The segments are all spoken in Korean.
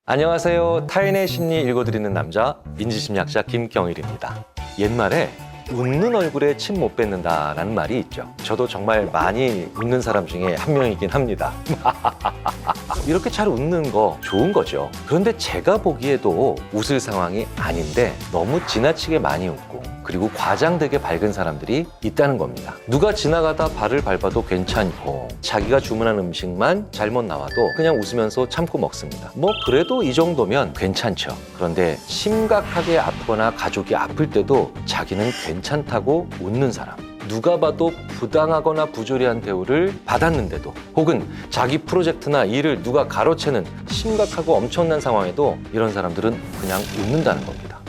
안녕하세요. 타인의 심리 읽어드리는 남자 인지심리학자 김경일입니다. 옛말에 웃는 얼굴에 침 못 뱉는다라는 말이 있죠. 저도 정말 많이 웃는 사람 중에 한 명이긴 합니다. 이렇게 잘 웃는 거 좋은 거죠. 그런데 제가 보기에도 웃을 상황이 아닌데 너무 지나치게 많이 웃고 그리고 과장되게 밝은 사람들이 있다는 겁니다. 누가 지나가다 발을 밟아도 괜찮고 자기가 주문한 음식만 잘못 나와도 그냥 웃으면서 참고 먹습니다. 뭐 그래도 이 정도면 괜찮죠. 그런데 심각하게 아프거나 가족이 아플 때도 자기는 괜찮다고 웃는 사람, 누가 봐도 부당하거나 부조리한 대우를 받았는데도 혹은 자기 프로젝트나 일을 누가 가로채는 심각하고 엄청난 상황에도 이런 사람들은 그냥 웃는다는 겁니다.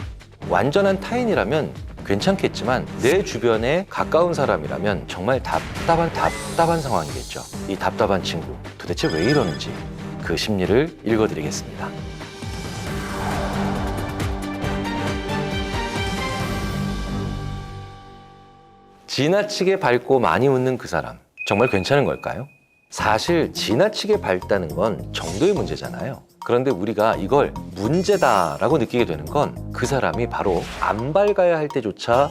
완전한 타인이라면 괜찮겠지만 내 주변에 가까운 사람이라면 정말 답답한 상황이겠죠. 이 답답한 친구 도대체 왜 이러는지 그 심리를 읽어드리겠습니다. 지나치게 밝고 많이 웃는 그 사람 정말 괜찮은 걸까요? 사실 지나치게 밝다는 건 정도의 문제잖아요. 그런데 우리가 이걸 문제다라고 느끼게 되는 건 그 사람이 바로 안 밝아야 할 때조차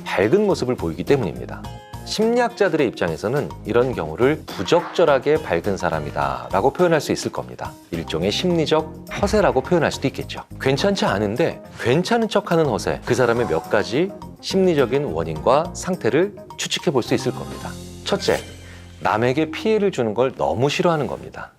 밝은 모습을 보이기 때문입니다. 심리학자들의 입장에서는 이런 경우를 부적절하게 밝은 사람이다라고 표현할 수 있을 겁니다. 일종의 심리적 허세라고 표현할 수도 있겠죠. 괜찮지 않은데 괜찮은 척하는 허세, 그 사람의 몇 가지 심리적인 원인과 상태를 추측해 볼 수 있을 겁니다. 첫째, 남에게 피해를 주는 걸 너무 싫어하는 겁니다.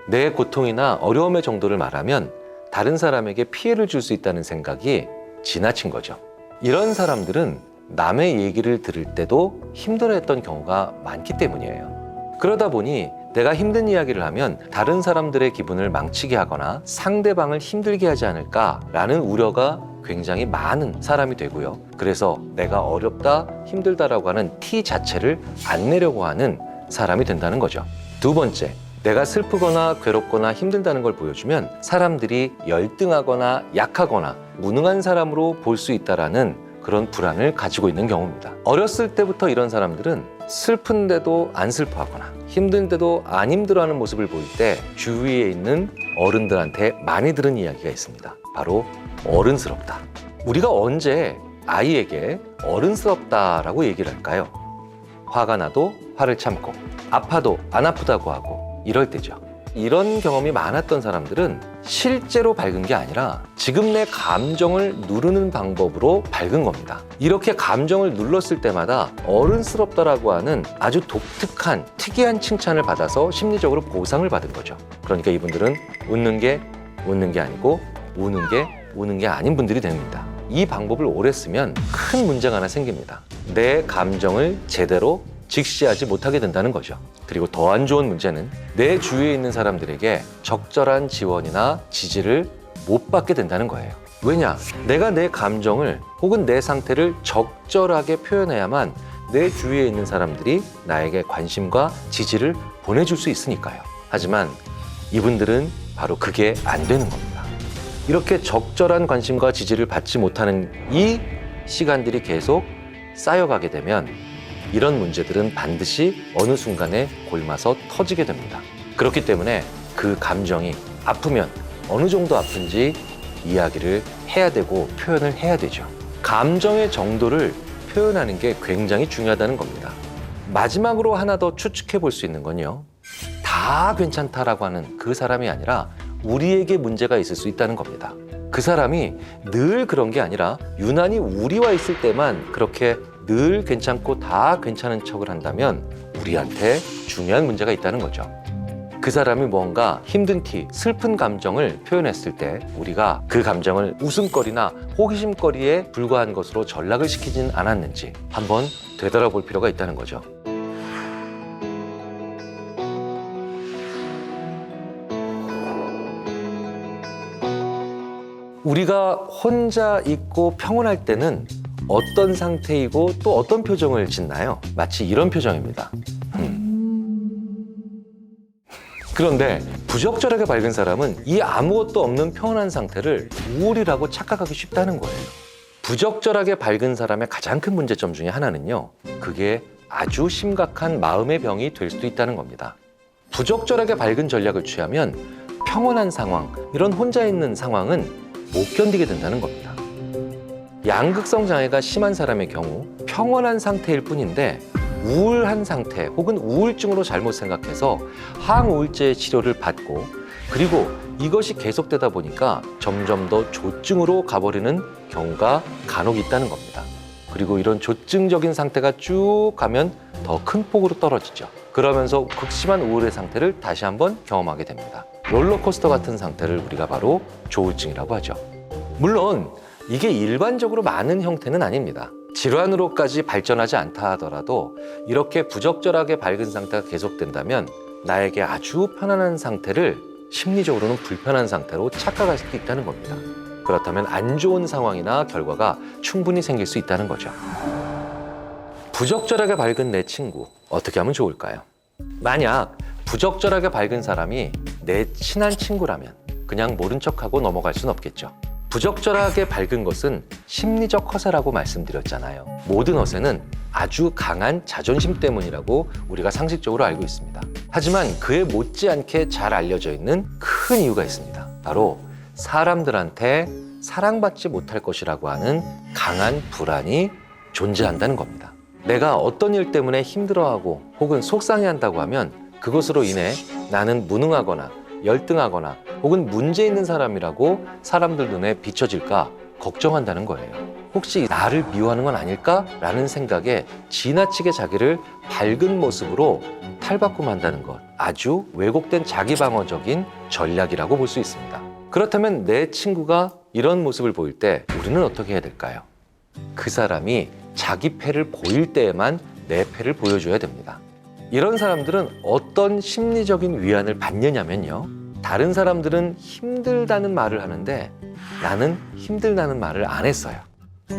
내 고통이나 어려움의 정도를 말하면 다른 사람에게 피해를 줄 수 있다는 생각이 지나친 거죠. 이런 사람들은 남의 얘기를 들을 때도 힘들어했던 경우가 많기 때문이에요. 그러다 보니 내가 힘든 이야기를 하면 다른 사람들의 기분을 망치게 하거나 상대방을 힘들게 하지 않을까라는 우려가 굉장히 많은 사람이 되고요. 그래서 내가 어렵다, 힘들다라고 하는 티 자체를 안 내려고 하는 사람이 된다는 거죠. 두 번째, 내가 슬프거나 괴롭거나 힘들다는 걸 보여주면 사람들이 열등하거나 약하거나 무능한 사람으로 볼 수 있다라는 그런 불안을 가지고 있는 경우입니다. 어렸을 때부터 이런 사람들은 슬픈데도 안 슬퍼하거나 힘든데도 안 힘들어하는 모습을 보일 때 주위에 있는 어른들한테 많이 들은 이야기가 있습니다. 바로 어른스럽다. 우리가 언제 아이에게 어른스럽다라고 얘기를 할까요? 화가 나도 화를 참고 아파도 안 아프다고 하고 이럴 때죠. 이런 경험이 많았던 사람들은 실제로 밝은 게 아니라 지금 내 감정을 누르는 방법으로 밝은 겁니다. 이렇게 감정을 눌렀을 때마다 어른스럽다라고 하는 아주 독특한 특이한 칭찬을 받아서 심리적으로 보상을 받은 거죠. 그러니까 이분들은 웃는 게 아니고 우는 게 아닌 분들이 됩니다. 이 방법을 오래 쓰면 큰 문제가 하나 생깁니다. 내 감정을 제대로 직시하지 못하게 된다는 거죠. 그리고 더 안 좋은 문제는 내 주위에 있는 사람들에게 적절한 지원이나 지지를 못 받게 된다는 거예요. 왜냐? 내가 내 감정을 혹은 내 상태를 적절하게 표현해야만 내 주위에 있는 사람들이 나에게 관심과 지지를 보내줄 수 있으니까요. 하지만 이분들은 바로 그게 안 되는 겁니다. 이렇게 적절한 관심과 지지를 받지 못하는 이 시간들이 계속 쌓여가게 되면 이런 문제들은 반드시 어느 순간에 골마서 터지게 됩니다. 그렇기 때문에 그 감정이 아프면 어느 정도 아픈지 이야기를 해야 되고 표현을 해야 되죠. 감정의 정도를 표현하는 게 굉장히 중요하다는 겁니다. 마지막으로 하나 더 추측해 볼 수 있는 건요. 다 괜찮다라고 하는 그 사람이 아니라 우리에게 문제가 있을 수 있다는 겁니다. 그 사람이 늘 그런 게 아니라 유난히 우리와 있을 때만 그렇게 늘 괜찮고 다 괜찮은 척을 한다면 우리한테 중요한 문제가 있다는 거죠. 그 사람이 뭔가 힘든 티, 슬픈 감정을 표현했을 때 우리가 그 감정을 웃음거리나 호기심거리에 불과한 것으로 전락을 시키진 않았는지 한번 되돌아볼 필요가 있다는 거죠. 우리가 혼자 있고 평온할 때는 어떤 상태이고 또 어떤 표정을 짓나요? 마치 이런 표정입니다. 그런데 부적절하게 밝은 사람은 이 아무것도 없는 평온한 상태를 우울이라고 착각하기 쉽다는 거예요. 부적절하게 밝은 사람의 가장 큰 문제점 중에 하나는요. 그게 아주 심각한 마음의 병이 될 수도 있다는 겁니다. 부적절하게 밝은 전략을 취하면 평온한 상황, 이런 혼자 있는 상황은 못 견디게 된다는 겁니다. 양극성 장애가 심한 사람의 경우 평온한 상태일 뿐인데 우울한 상태 혹은 우울증으로 잘못 생각해서 항우울제 치료를 받고, 그리고 이것이 계속되다 보니까 점점 더 조증으로 가버리는 경우가 간혹 있다는 겁니다. 그리고 이런 조증적인 상태가 쭉 가면 더 큰 폭으로 떨어지죠. 그러면서 극심한 우울의 상태를 다시 한번 경험하게 됩니다. 롤러코스터 같은 상태를 우리가 바로 조울증이라고 하죠. 물론 이게 일반적으로 많은 형태는 아닙니다. 질환으로까지 발전하지 않다 하더라도 이렇게 부적절하게 밝은 상태가 계속된다면 나에게 아주 편안한 상태를 심리적으로는 불편한 상태로 착각할 수도 있다는 겁니다. 그렇다면 안 좋은 상황이나 결과가 충분히 생길 수 있다는 거죠. 부적절하게 밝은 내 친구, 어떻게 하면 좋을까요? 만약 부적절하게 밝은 사람이 내 친한 친구라면 그냥 모른 척하고 넘어갈 순 없겠죠. 부적절하게 밝은 것은 심리적 허세라고 말씀드렸잖아요. 모든 허세는 아주 강한 자존심 때문이라고 우리가 상식적으로 알고 있습니다. 하지만 그에 못지않게 잘 알려져 있는 큰 이유가 있습니다. 바로 사람들한테 사랑받지 못할 것이라고 하는 강한 불안이 존재한다는 겁니다. 내가 어떤 일 때문에 힘들어하고 혹은 속상해한다고 하면 그것으로 인해 나는 무능하거나 열등하거나 혹은 문제 있는 사람이라고 사람들 눈에 비춰질까 걱정한다는 거예요. 혹시 나를 미워하는 건 아닐까라는 생각에 지나치게 자기를 밝은 모습으로 탈바꿈한다는 것, 아주 왜곡된 자기방어적인 전략이라고 볼 수 있습니다. 그렇다면 내 친구가 이런 모습을 보일 때 우리는 어떻게 해야 될까요? 그 사람이 자기 패를 보일 때에만 내 패를 보여줘야 됩니다. 이런 사람들은 어떤 심리적인 위안을 받느냐면요, 다른 사람들은 힘들다는 말을 하는데 나는 힘들다는 말을 안 했어요.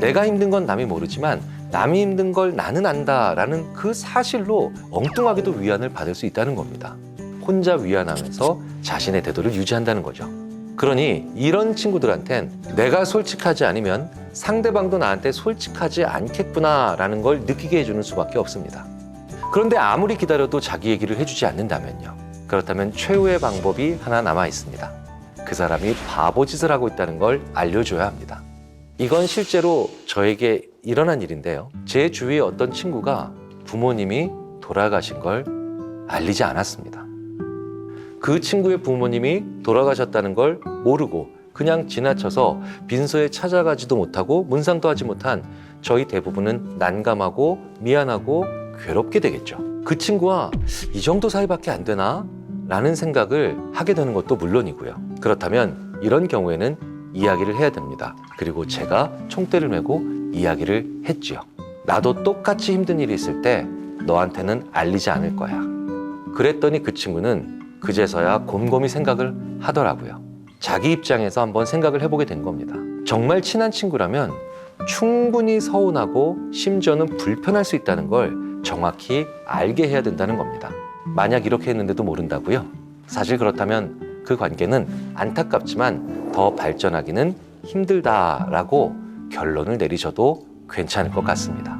내가 힘든 건 남이 모르지만 남이 힘든 걸 나는 안다라는 그 사실로 엉뚱하게도 위안을 받을 수 있다는 겁니다. 혼자 위안하면서 자신의 태도를 유지한다는 거죠. 그러니 이런 친구들한텐 내가 솔직하지 않으면 상대방도 나한테 솔직하지 않겠구나라는 걸 느끼게 해주는 수밖에 없습니다. 그런데 아무리 기다려도 자기 얘기를 해주지 않는다면요, 그렇다면 최후의 방법이 하나 남아 있습니다. 그 사람이 바보짓을 하고 있다는 걸 알려줘야 합니다. 이건 실제로 저에게 일어난 일인데요, 제 주위에 어떤 친구가 부모님이 돌아가신 걸 알리지 않았습니다. 그 친구의 부모님이 돌아가셨다는 걸 모르고 그냥 지나쳐서 빈소에 찾아가지도 못하고 문상도 하지 못한 저희 대부분은 난감하고 미안하고 괴롭게 되겠죠. 그 친구와 이 정도 사이밖에 안 되나? 라는 생각을 하게 되는 것도 물론이고요. 그렇다면 이런 경우에는 이야기를 해야 됩니다. 그리고 제가 총대를 메고 이야기를 했지요. 나도 똑같이 힘든 일이 있을 때 너한테는 알리지 않을 거야. 그랬더니 그 친구는 그제서야 곰곰이 생각을 하더라고요. 자기 입장에서 한번 생각을 해보게 된 겁니다. 정말 친한 친구라면 충분히 서운하고 심지어는 불편할 수 있다는 걸 정확히 알게 해야 된다는 겁니다. 만약 이렇게 했는데도 모른다고요? 사실 그렇다면 그 관계는 안타깝지만 더 발전하기는 힘들다라고 결론을 내리셔도 괜찮을 것 같습니다.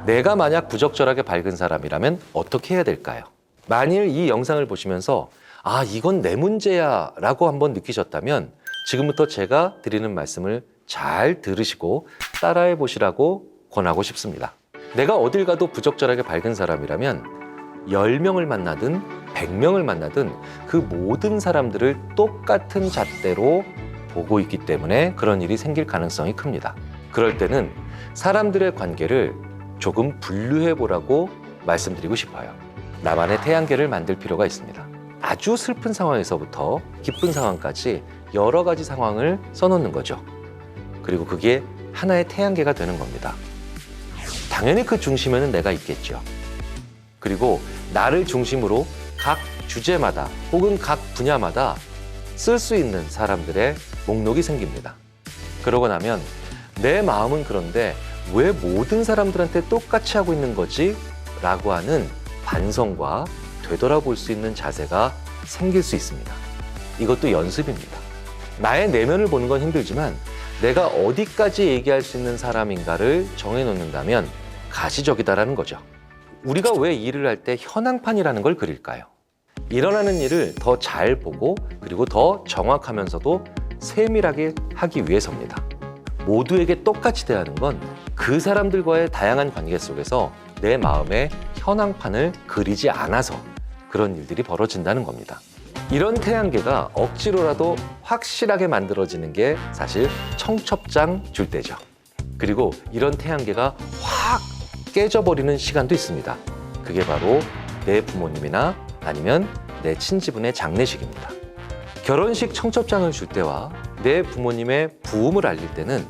내가 만약 부적절하게 밝은 사람이라면 어떻게 해야 될까요? 만일 이 영상을 보시면서 아, 이건 내 문제야 라고 한번 느끼셨다면 지금부터 제가 드리는 말씀을 잘 들으시고 따라해 보시라고 권하고 싶습니다. 내가 어딜 가도 부적절하게 밝은 사람이라면 10명을 만나든 100명을 만나든 그 모든 사람들을 똑같은 잣대로 보고 있기 때문에 그런 일이 생길 가능성이 큽니다. 그럴 때는 사람들의 관계를 조금 분류해 보라고 말씀드리고 싶어요. 나만의 태양계를 만들 필요가 있습니다. 아주 슬픈 상황에서부터 기쁜 상황까지 여러 가지 상황을 써놓는 거죠. 그리고 그게 하나의 태양계가 되는 겁니다. 당연히 그 중심에는 내가 있겠죠. 그리고 나를 중심으로 각 주제마다 혹은 각 분야마다 쓸 수 있는 사람들의 목록이 생깁니다. 그러고 나면 내 마음은 그런데 왜 모든 사람들한테 똑같이 하고 있는 거지? 라고 하는 반성과 되돌아볼 수 있는 자세가 생길 수 있습니다. 이것도 연습입니다. 나의 내면을 보는 건 힘들지만 내가 어디까지 얘기할 수 있는 사람인가를 정해놓는다면 가시적이다라는 거죠. 우리가 왜 일을 할 때 현황판이라는 걸 그릴까요? 일어나는 일을 더 잘 보고 그리고 더 정확하면서도 세밀하게 하기 위해서입니다. 모두에게 똑같이 대하는 건 그 사람들과의 다양한 관계 속에서 내 마음의 현황판을 그리지 않아서 그런 일들이 벌어진다는 겁니다. 이런 태양계가 억지로라도 확실하게 만들어지는 게 사실 청첩장 줄 때죠. 그리고 이런 태양계가 확 깨져버리는 시간도 있습니다. 그게 바로 내 부모님이나 아니면 내 친지분의 장례식입니다. 결혼식 청첩장을 줄 때와 내 부모님의 부음을 알릴 때는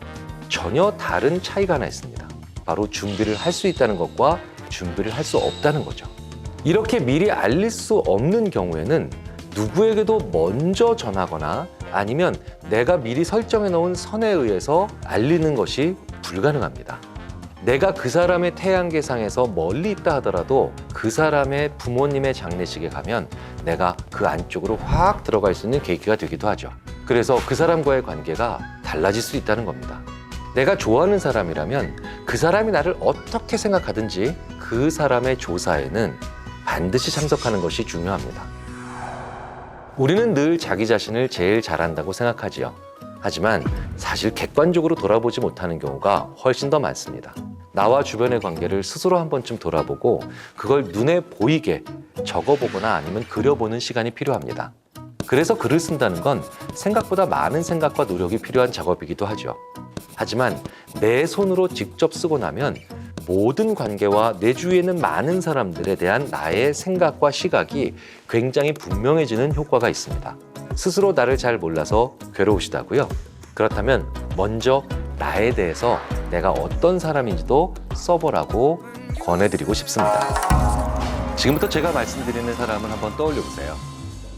전혀 다른 차이가 하나 있습니다. 바로 준비를 할 수 있다는 것과 준비를 할 수 없다는 거죠. 이렇게 미리 알릴 수 없는 경우에는 누구에게도 먼저 전하거나 아니면 내가 미리 설정해 놓은 선에 의해서 알리는 것이 불가능합니다. 내가 그 사람의 태양계상에서 멀리 있다 하더라도 그 사람의 부모님의 장례식에 가면 내가 그 안쪽으로 확 들어갈 수 있는 계기가 되기도 하죠. 그래서 그 사람과의 관계가 달라질 수 있다는 겁니다. 내가 좋아하는 사람이라면 그 사람이 나를 어떻게 생각하든지 그 사람의 조사에는 반드시 참석하는 것이 중요합니다. 우리는 늘 자기 자신을 제일 잘한다고 생각하지요. 하지만 사실 객관적으로 돌아보지 못하는 경우가 훨씬 더 많습니다. 나와 주변의 관계를 스스로 한 번쯤 돌아보고 그걸 눈에 보이게 적어보거나 아니면 그려보는 시간이 필요합니다. 그래서 글을 쓴다는 건 생각보다 많은 생각과 노력이 필요한 작업이기도 하죠. 하지만 내 손으로 직접 쓰고 나면 모든 관계와 내 주위에 있는 많은 사람들에 대한 나의 생각과 시각이 굉장히 분명해지는 효과가 있습니다. 스스로 나를 잘 몰라서 괴로우시다고요? 그렇다면 먼저 나에 대해서 내가 어떤 사람인지도 써보라고 권해드리고 싶습니다. 지금부터 제가 말씀드리는 사람을 한번 떠올려 보세요.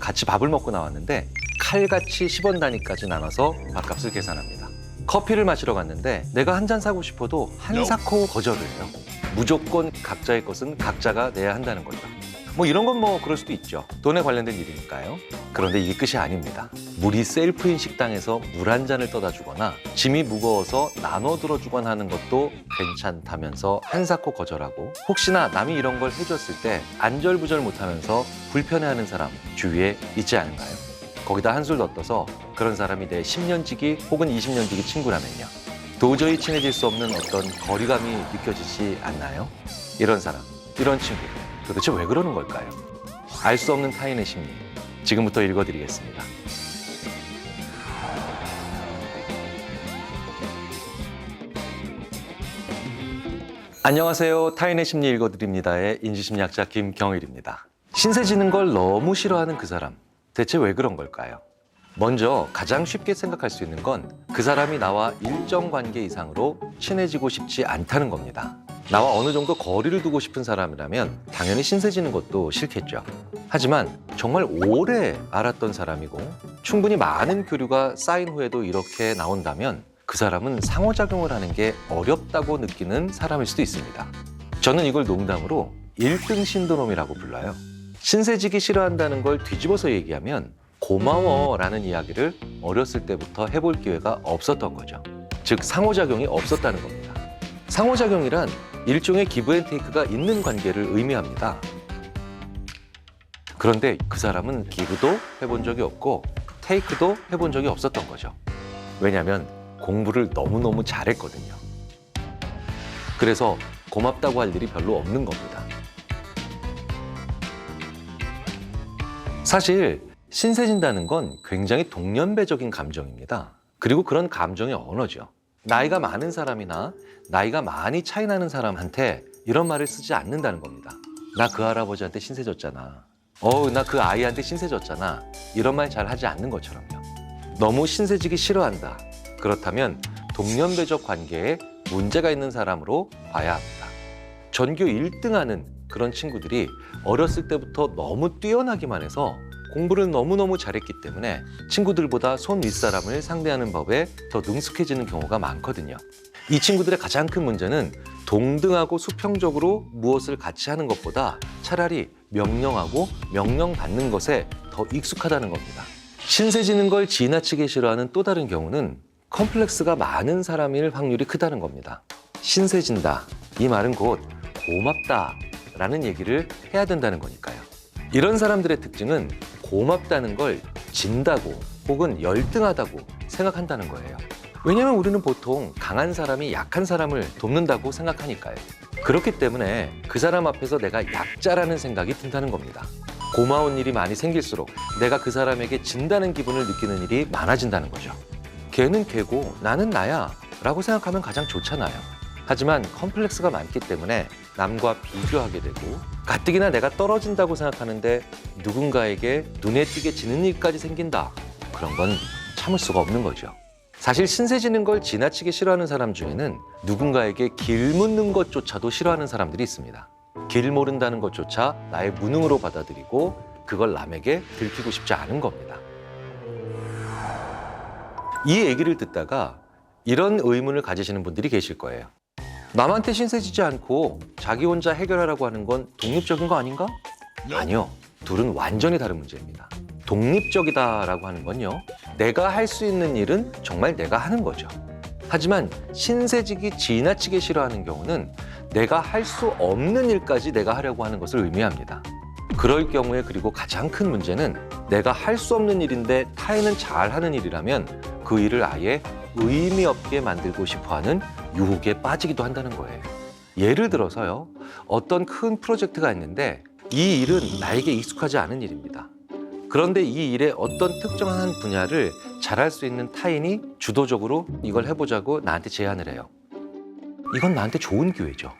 같이 밥을 먹고 나왔는데 칼같이 10원 단위까지 나눠서 밥값을 계산합니다. 커피를 마시러 갔는데 내가 한 잔 사고 싶어도 한사코 거절을 해요. 무조건 각자의 것은 각자가 내야 한다는 거죠. 이런 건 그럴 수도 있죠. 돈에 관련된 일이니까요. 그런데 이게 끝이 아닙니다. 물이 셀프인 식당에서 물 한 잔을 떠다 주거나 짐이 무거워서 나눠 들어주거나 하는 것도 괜찮다면서 한사코 거절하고 혹시나 남이 이런 걸 해줬을 때 안절부절 못하면서 불편해하는 사람 주위에 있지 않은가요? 거기다 한술 더 떠서 그런 사람이 내 10년 지기 혹은 20년 지기 친구라면요. 도저히 친해질 수 없는 어떤 거리감이 느껴지지 않나요? 이런 사람, 이런 친구, 도대체 왜 그러는 걸까요? 알 수 없는 타인의 심리, 지금부터 읽어드리겠습니다. 안녕하세요. 타인의 심리 읽어드립니다의 인지심리학자 김경일입니다. 신세 지는 걸 너무 싫어하는 그 사람, 대체 왜 그런 걸까요? 먼저 가장 쉽게 생각할 수 있는 건 그 사람이 나와 일정 관계 이상으로 친해지고 싶지 않다는 겁니다. 나와 어느 정도 거리를 두고 싶은 사람이라면 당연히 신세지는 것도 싫겠죠. 하지만 정말 오래 알았던 사람이고 충분히 많은 교류가 쌓인 후에도 이렇게 나온다면 그 사람은 상호작용을 하는 게 어렵다고 느끼는 사람일 수도 있습니다. 저는 이걸 농담으로 1등 신드롬이라고 불러요. 신세지기 싫어한다는 걸 뒤집어서 얘기하면 고마워라는 이야기를 어렸을 때부터 해볼 기회가 없었던 거죠. 즉 상호작용이 없었다는 겁니다. 상호작용이란 일종의 기브앤테이크가 있는 관계를 의미합니다. 그런데 그 사람은 기브도 해본 적이 없고 테이크도 해본 적이 없었던 거죠. 왜냐하면 공부를 너무너무 잘했거든요. 그래서 고맙다고 할 일이 별로 없는 겁니다. 사실 신세진다는 건 굉장히 동년배적인 감정입니다. 그리고 그런 감정의 언어죠. 나이가 많은 사람이나 나이가 많이 차이 나는 사람한테 이런 말을 쓰지 않는다는 겁니다. 나 그 할아버지한테 신세졌잖아. 나 그 아이한테 신세졌잖아. 이런 말 잘 하지 않는 것처럼요. 너무 신세지기 싫어한다. 그렇다면 동년배적 관계에 문제가 있는 사람으로 봐야 합니다. 전교 1등하는 그런 친구들이 어렸을 때부터 너무 뛰어나기만 해서 공부를 너무너무 잘했기 때문에 친구들보다 손 윗사람을 상대하는 법에 더 능숙해지는 경우가 많거든요. 이 친구들의 가장 큰 문제는 동등하고 수평적으로 무엇을 같이 하는 것보다 차라리 명령하고 명령받는 것에 더 익숙하다는 겁니다. 신세지는 걸 지나치게 싫어하는 또 다른 경우는 컴플렉스가 많은 사람일 확률이 크다는 겁니다. 신세진다. 이 말은 곧 고맙다 라는 얘기를 해야 된다는 거니까요. 이런 사람들의 특징은 고맙다는 걸 진다고 혹은 열등하다고 생각한다는 거예요. 왜냐하면 우리는 보통 강한 사람이 약한 사람을 돕는다고 생각하니까요. 그렇기 때문에 그 사람 앞에서 내가 약자라는 생각이 든다는 겁니다. 고마운 일이 많이 생길수록 내가 그 사람에게 진다는 기분을 느끼는 일이 많아진다는 거죠. 걔는 걔고 나는 나야 라고 생각하면 가장 좋잖아요. 하지만 컴플렉스가 많기 때문에 남과 비교하게 되고 가뜩이나 내가 떨어진다고 생각하는데 누군가에게 눈에 띄게 지는 일까지 생긴다. 그런 건 참을 수가 없는 거죠. 사실 신세 지는 걸 지나치게 싫어하는 사람 중에는 누군가에게 길 묻는 것조차도 싫어하는 사람들이 있습니다. 길 모른다는 것조차 나의 무능으로 받아들이고 그걸 남에게 들키고 싶지 않은 겁니다. 이 얘기를 듣다가 이런 의문을 가지시는 분들이 계실 거예요. 남한테 신세지지 않고 자기 혼자 해결하라고 하는 건 독립적인 거 아닌가? 아니요. 둘은 완전히 다른 문제입니다. 독립적이다라고 하는 건요, 내가 할 수 있는 일은 정말 내가 하는 거죠. 하지만 신세지기 지나치게 싫어하는 경우는 내가 할 수 없는 일까지 내가 하려고 하는 것을 의미합니다. 그럴 경우에 그리고 가장 큰 문제는 내가 할 수 없는 일인데 타인은 잘하는 일이라면 그 일을 아예 의미 없게 만들고 싶어하는 유혹에 빠지기도 한다는 거예요. 예를 들어서요, 어떤 큰 프로젝트가 있는데 이 일은 나에게 익숙하지 않은 일입니다. 그런데 이 일의 어떤 특정한 분야를 잘할 수 있는 타인이 주도적으로 이걸 해보자고 나한테 제안을 해요. 이건 나한테 좋은 기회죠.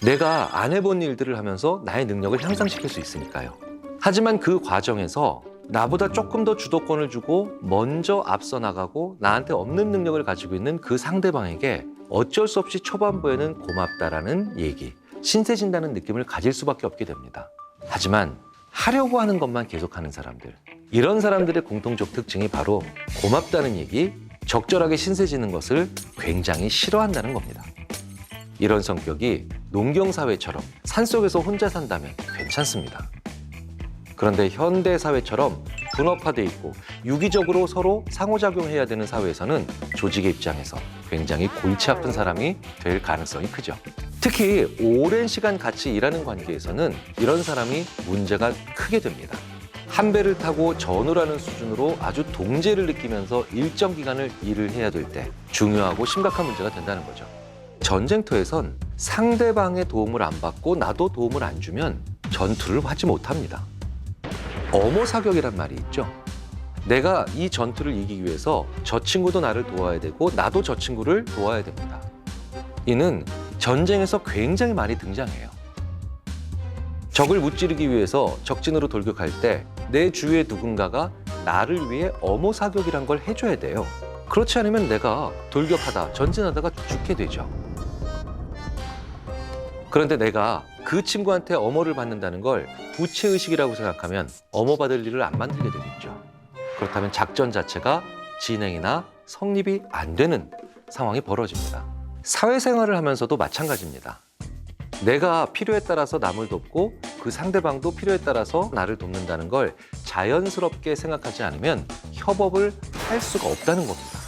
내가 안 해본 일들을 하면서 나의 능력을 향상시킬 수 있으니까요. 하지만 그 과정에서 나보다 조금 더 주도권을 주고 먼저 앞서 나가고 나한테 없는 능력을 가지고 있는 그 상대방에게 어쩔 수 없이 초반부에는 고맙다라는 얘기, 신세진다는 느낌을 가질 수밖에 없게 됩니다. 하지만 하려고 하는 것만 계속하는 사람들, 이런 사람들의 공통적 특징이 바로 고맙다는 얘기, 적절하게 신세지는 것을 굉장히 싫어한다는 겁니다. 이런 성격이 농경사회처럼 산속에서 혼자 산다면 괜찮습니다. 그런데 현대사회처럼 분업화돼 있고 유기적으로 서로 상호작용해야 되는 사회에서는 조직의 입장에서 굉장히 골치 아픈 사람이 될 가능성이 크죠. 특히 오랜 시간 같이 일하는 관계에서는 이런 사람이 문제가 크게 됩니다. 한 배를 타고 전우라는 수준으로 아주 동제를 느끼면서 일정 기간을 일을 해야 될 때 중요하고 심각한 문제가 된다는 거죠. 전쟁터에선 상대방의 도움을 안 받고 나도 도움을 안 주면 전투를 하지 못합니다. 엄호사격이란 말이 있죠. 내가 이 전투를 이기기 위해서 저 친구도 나를 도와야 되고 나도 저 친구를 도와야 됩니다. 이는 전쟁에서 굉장히 많이 등장해요. 적을 무찌르기 위해서 적진으로 돌격할 때 내 주위에 누군가가 나를 위해 엄호사격이란 걸 해줘야 돼요. 그렇지 않으면 내가 돌격하다, 전진하다가 죽게 되죠. 그런데 내가 그 친구한테 엄호를 받는다는 걸 부채의식이라고 생각하면 엄호받을 일을 안 만들게 되겠죠. 그렇다면 작전 자체가 진행이나 성립이 안 되는 상황이 벌어집니다. 사회생활을 하면서도 마찬가지입니다. 내가 필요에 따라서 남을 돕고 그 상대방도 필요에 따라서 나를 돕는다는 걸 자연스럽게 생각하지 않으면 협업을 할 수가 없다는 겁니다.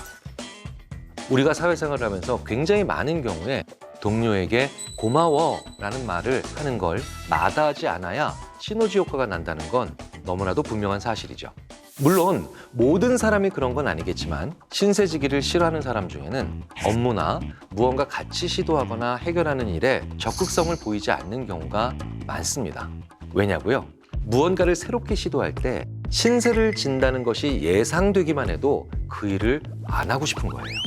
우리가 사회생활을 하면서 굉장히 많은 경우에 동료에게 고마워라는 말을 하는 걸 마다하지 않아야 시너지 효과가 난다는 건 너무나도 분명한 사실이죠. 물론 모든 사람이 그런 건 아니겠지만 신세지기를 싫어하는 사람 중에는 업무나 무언가 같이 시도하거나 해결하는 일에 적극성을 보이지 않는 경우가 많습니다. 왜냐고요? 무언가를 새롭게 시도할 때 신세를 진다는 것이 예상되기만 해도 그 일을 안 하고 싶은 거예요.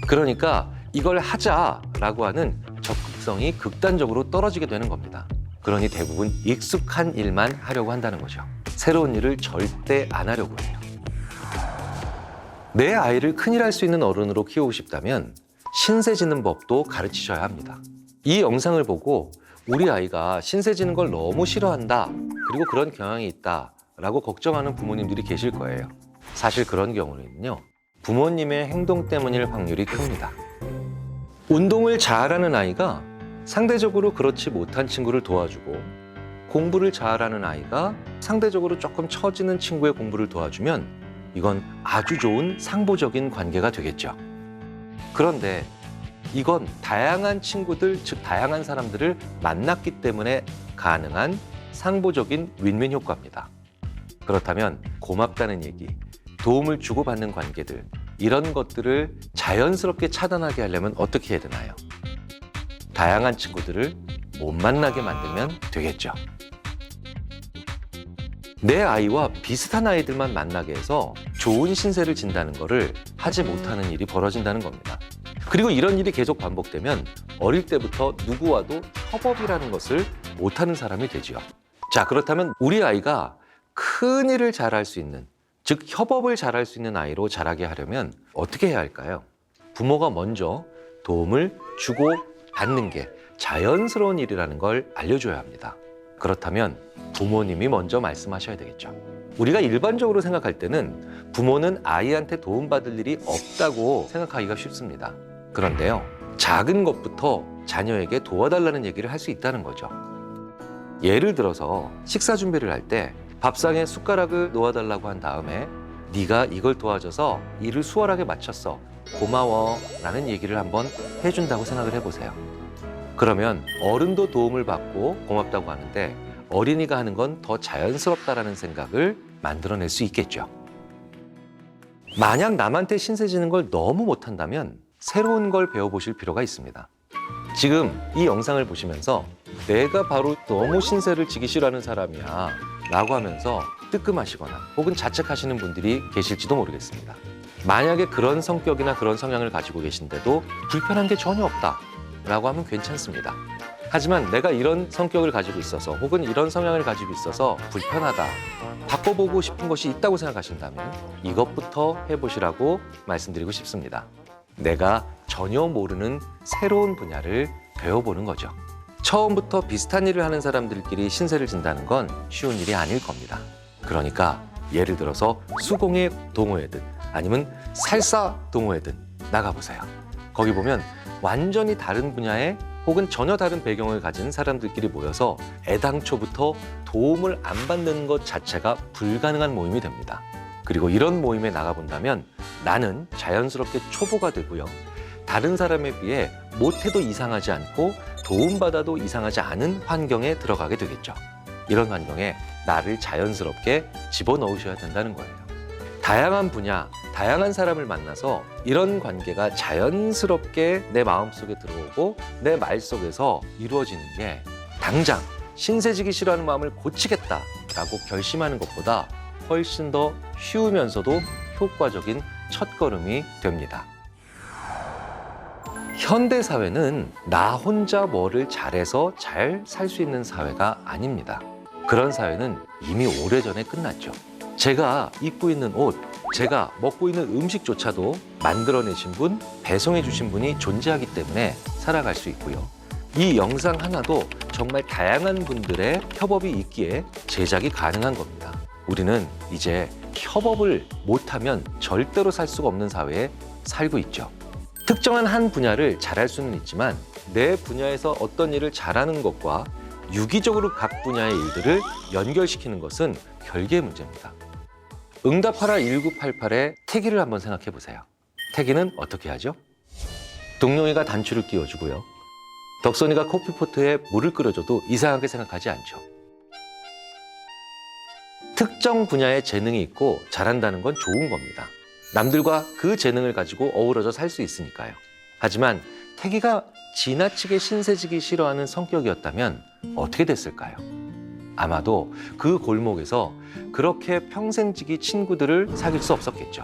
그러니까 이걸 하자라고 하는 적극성이 극단적으로 떨어지게 되는 겁니다. 그러니 대부분 익숙한 일만 하려고 한다는 거죠. 새로운 일을 절대 안 하려고 해요. 내 아이를 큰일 할 수 있는 어른으로 키우고 싶다면 신세지는 법도 가르치셔야 합니다. 이 영상을 보고 우리 아이가 신세지는 걸 너무 싫어한다, 그리고 그런 경향이 있다 라고 걱정하는 부모님들이 계실 거예요. 사실 그런 경우는요, 부모님의 행동 때문일 확률이 큽니다. 운동을 잘하는 아이가 상대적으로 그렇지 못한 친구를 도와주고, 공부를 잘하는 아이가 상대적으로 조금 처지는 친구의 공부를 도와주면 이건 아주 좋은 상보적인 관계가 되겠죠. 그런데 이건 다양한 친구들, 즉 다양한 사람들을 만났기 때문에 가능한 상보적인 윈윈 효과입니다. 그렇다면 고맙다는 얘기, 도움을 주고받는 관계들, 이런 것들을 자연스럽게 차단하게 하려면 어떻게 해야 되나요? 다양한 친구들을 못 만나게 만들면 되겠죠. 내 아이와 비슷한 아이들만 만나게 해서 좋은 신세를 진다는 것을 하지 못하는 일이 벌어진다는 겁니다. 그리고 이런 일이 계속 반복되면 어릴 때부터 누구와도 협업이라는 것을 못하는 사람이 되지요. 자, 그렇다면 우리 아이가 큰 일을 잘할 수 있는, 즉 협업을 잘할 수 있는 아이로 자라게 하려면 어떻게 해야 할까요? 부모가 먼저 도움을 주고 받는 게 자연스러운 일이라는 걸 알려줘야 합니다. 그렇다면 부모님이 먼저 말씀하셔야 되겠죠. 우리가 일반적으로 생각할 때는 부모는 아이한테 도움받을 일이 없다고 생각하기가 쉽습니다. 그런데요, 작은 것부터 자녀에게 도와달라는 얘기를 할 수 있다는 거죠. 예를 들어서 식사 준비를 할 때 밥상에 숟가락을 놓아달라고 한 다음에 네가 이걸 도와줘서 일을 수월하게 마쳤어, 고마워 라는 얘기를 한번 해준다고 생각을 해보세요. 그러면 어른도 도움을 받고 고맙다고 하는데 어린이가 하는 건 더 자연스럽다라는 생각을 만들어낼 수 있겠죠. 만약 남한테 신세지는 걸 너무 못한다면 새로운 걸 배워보실 필요가 있습니다. 지금 이 영상을 보시면서 내가 바로 너무 신세를 지기 싫어하는 사람이야 라고 하면서 뜨끔하시거나 혹은 자책하시는 분들이 계실지도 모르겠습니다. 만약에 그런 성격이나 그런 성향을 가지고 계신데도 불편한 게 전혀 없다 라고 하면 괜찮습니다. 하지만 내가 이런 성격을 가지고 있어서 혹은 이런 성향을 가지고 있어서 불편하다, 바꿔보고 싶은 것이 있다고 생각하신다면 이것부터 해보시라고 말씀드리고 싶습니다. 내가 전혀 모르는 새로운 분야를 배워보는 거죠. 처음부터 비슷한 일을 하는 사람들끼리 신세를 진다는 건 쉬운 일이 아닐 겁니다. 그러니까 예를 들어서 수공예 동호회든 아니면 살사 동호회든 나가보세요. 거기 보면 완전히 다른 분야의 혹은 전혀 다른 배경을 가진 사람들끼리 모여서 애당초부터 도움을 안 받는 것 자체가 불가능한 모임이 됩니다. 그리고 이런 모임에 나가본다면 나는 자연스럽게 초보가 되고요. 다른 사람에 비해 못해도 이상하지 않고 도움받아도 이상하지 않은 환경에 들어가게 되겠죠. 이런 환경에 나를 자연스럽게 집어넣으셔야 된다는 거예요. 다양한 분야, 다양한 사람을 만나서 이런 관계가 자연스럽게 내 마음속에 들어오고 내 말 속에서 이루어지는 게 당장 신세지기 싫어하는 마음을 고치겠다라고 결심하는 것보다 훨씬 더 쉬우면서도 효과적인 첫걸음이 됩니다. 현대 사회는 나 혼자 뭐를 잘해서 잘 살 수 있는 사회가 아닙니다. 그런 사회는 이미 오래전에 끝났죠. 제가 입고 있는 옷, 제가 먹고 있는 음식조차도 만들어내신 분, 배송해 주신 분이 존재하기 때문에 살아갈 수 있고요. 이 영상 하나도 정말 다양한 분들의 협업이 있기에 제작이 가능한 겁니다. 우리는 이제 협업을 못하면 절대로 살 수가 없는 사회에 살고 있죠. 특정한 한 분야를 잘할 수는 있지만 내 분야에서 어떤 일을 잘하는 것과 유기적으로 각 분야의 일들을 연결시키는 것은 별개의 문제입니다. 응답하라 1988의 태기를 한번 생각해 보세요. 태기는 어떻게 하죠? 동룡이가 단추를 끼워주고요. 덕선이가 커피포트에 물을 끓여줘도 이상하게 생각하지 않죠. 특정 분야에 재능이 있고 잘한다는 건 좋은 겁니다. 남들과 그 재능을 가지고 어우러져 살 수 있으니까요. 하지만 태기가 지나치게 신세지기 싫어하는 성격이었다면 어떻게 됐을까요? 아마도 그 골목에서 그렇게 평생지기 친구들을 사귈 수 없었겠죠.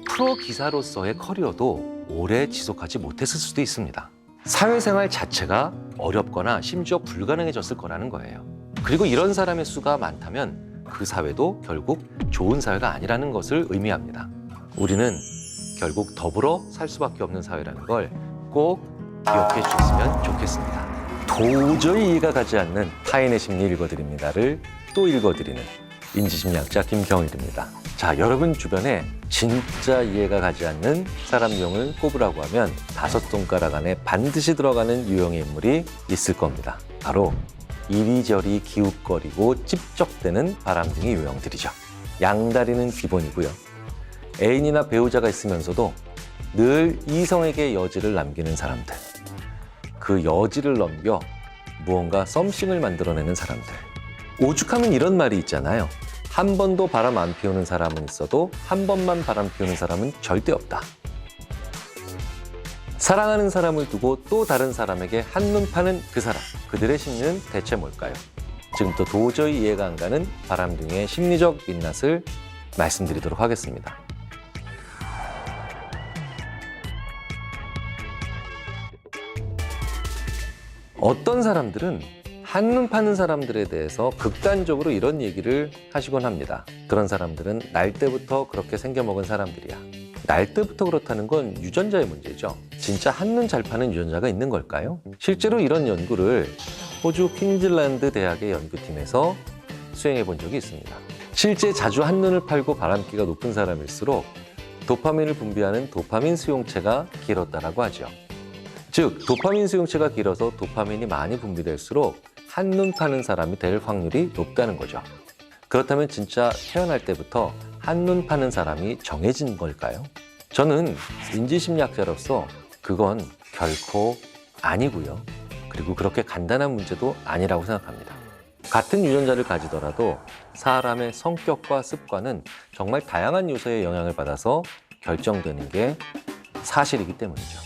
프로 기사로서의 커리어도 오래 지속하지 못했을 수도 있습니다. 사회생활 자체가 어렵거나 심지어 불가능해졌을 거라는 거예요. 그리고 이런 사람의 수가 많다면 그 사회도 결국 좋은 사회가 아니라는 것을 의미합니다. 우리는 결국 더불어 살 수밖에 없는 사회라는 걸 꼭 기억해 주셨으면 좋겠습니다. 도저히 이해가 가지 않는 타인의 심리 읽어드립니다를 또 읽어드리는 인지심리학자 김경일입니다. 자, 여러분 주변에 진짜 이해가 가지 않는 사람 유형을 꼽으라고 하면 5손가락 안에 반드시 들어가는 유형의 인물이 있을 겁니다. 바로 이리저리 기웃거리고 찝쩍대는 바람둥이 유형들이죠. 양다리는 기본이고요. 애인이나 배우자가 있으면서도 늘 이성에게 여지를 남기는 사람들. 그 여지를 넘겨 무언가 썸씽을 만들어내는 사람들. 오죽하면 이런 말이 있잖아요. 한 번도 바람 안 피우는 사람은 있어도 한 번만 바람 피우는 사람은 절대 없다. 사랑하는 사람을 두고 또 다른 사람에게 한눈 파는 그 사람, 그들의 심리는 대체 뭘까요? 지금부터 도저히 이해가 안 가는 바람둥이의 심리적 민낯을 말씀드리도록 하겠습니다. 어떤 사람들은 한눈 파는 사람들에 대해서 극단적으로 이런 얘기를 하시곤 합니다. 그런 사람들은 날 때부터 그렇게 생겨먹은 사람들이야. 날 때부터 그렇다는 건 유전자의 문제죠. 진짜 한눈 잘 파는 유전자가 있는 걸까요? 실제로 이런 연구를 호주 퀸즐랜드 대학의 연구팀에서 수행해 본 적이 있습니다. 실제 자주 한눈을 팔고 바람기가 높은 사람일수록 도파민을 분비하는 도파민 수용체가 길었다라고 하죠. 즉, 도파민 수용체가 길어서 도파민이 많이 분비될수록 한눈 파는 사람이 될 확률이 높다는 거죠. 그렇다면 진짜 태어날 때부터 한눈 파는 사람이 정해진 걸까요? 저는 인지심리학자로서 그건 결코 아니고요. 그리고 그렇게 간단한 문제도 아니라고 생각합니다. 같은 유전자를 가지더라도 사람의 성격과 습관은 정말 다양한 요소의 영향을 받아서 결정되는 게 사실이기 때문이죠.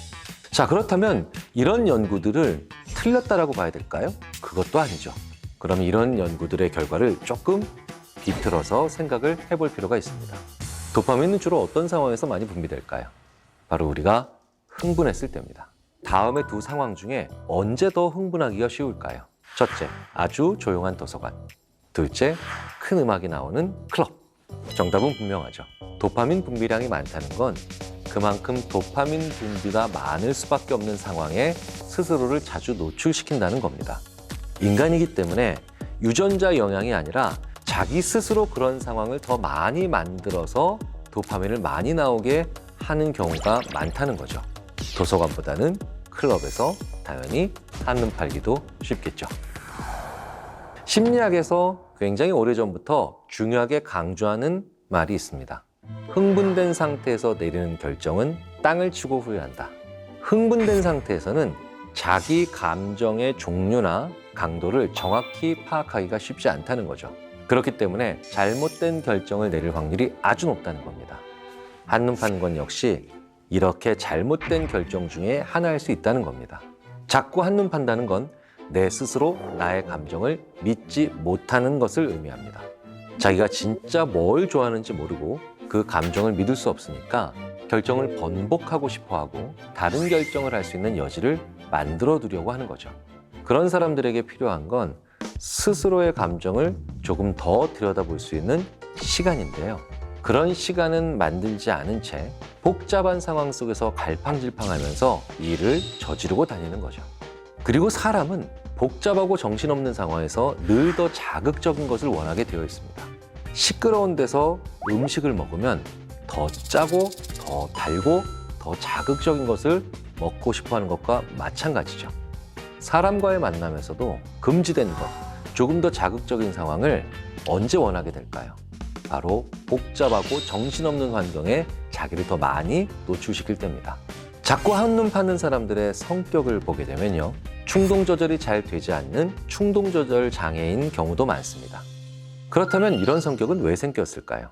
자, 그렇다면 이런 연구들을 틀렸다라고 봐야 될까요? 그것도 아니죠. 그럼 이런 연구들의 결과를 조금 비틀어서 생각을 해볼 필요가 있습니다. 도파민은 주로 어떤 상황에서 많이 분비될까요? 바로 우리가 흥분했을 때입니다. 다음의 두 상황 중에 언제 더 흥분하기가 쉬울까요? 첫째, 아주 조용한 도서관. 둘째, 큰 음악이 나오는 클럽. 정답은 분명하죠. 도파민 분비량이 많다는 건 그만큼 도파민 분비가 많을 수밖에 없는 상황에 스스로를 자주 노출시킨다는 겁니다. 인간이기 때문에 유전자 영향이 아니라 자기 스스로 그런 상황을 더 많이 만들어서 도파민을 많이 나오게 하는 경우가 많다는 거죠. 도서관보다는 클럽에서 당연히 한눈 팔기도 쉽겠죠. 심리학에서 굉장히 오래전부터 중요하게 강조하는 말이 있습니다. 흥분된 상태에서 내리는 결정은 땅을 치고 후회한다. 흥분된 상태에서는 자기 감정의 종류나 강도를 정확히 파악하기가 쉽지 않다는 거죠. 그렇기 때문에 잘못된 결정을 내릴 확률이 아주 높다는 겁니다. 한눈 파는 건 역시 이렇게 잘못된 결정 중에 하나일 수 있다는 겁니다. 자꾸 한눈 판다는 건 내 스스로 나의 감정을 믿지 못하는 것을 의미합니다. 자기가 진짜 뭘 좋아하는지 모르고 그 감정을 믿을 수 없으니까 결정을 번복하고 싶어하고 다른 결정을 할 수 있는 여지를 만들어 두려고 하는 거죠. 그런 사람들에게 필요한 건 스스로의 감정을 조금 더 들여다볼 수 있는 시간인데요. 그런 시간은 만들지 않은 채 복잡한 상황 속에서 갈팡질팡하면서 일을 저지르고 다니는 거죠. 그리고 사람은 복잡하고 정신없는 상황에서 늘 더 자극적인 것을 원하게 되어 있습니다. 시끄러운 데서 음식을 먹으면 더 짜고 더 달고 더 자극적인 것을 먹고 싶어 하는 것과 마찬가지죠. 사람과의 만남에서도 금지된 것, 조금 더 자극적인 상황을 언제 원하게 될까요? 바로 복잡하고 정신없는 환경에 자기를 더 많이 노출시킬 때입니다. 자꾸 한눈 파는 사람들의 성격을 보게 되면요. 충동 조절이 잘 되지 않는 충동 조절 장애인 경우도 많습니다. 그렇다면 이런 성격은 왜 생겼을까요?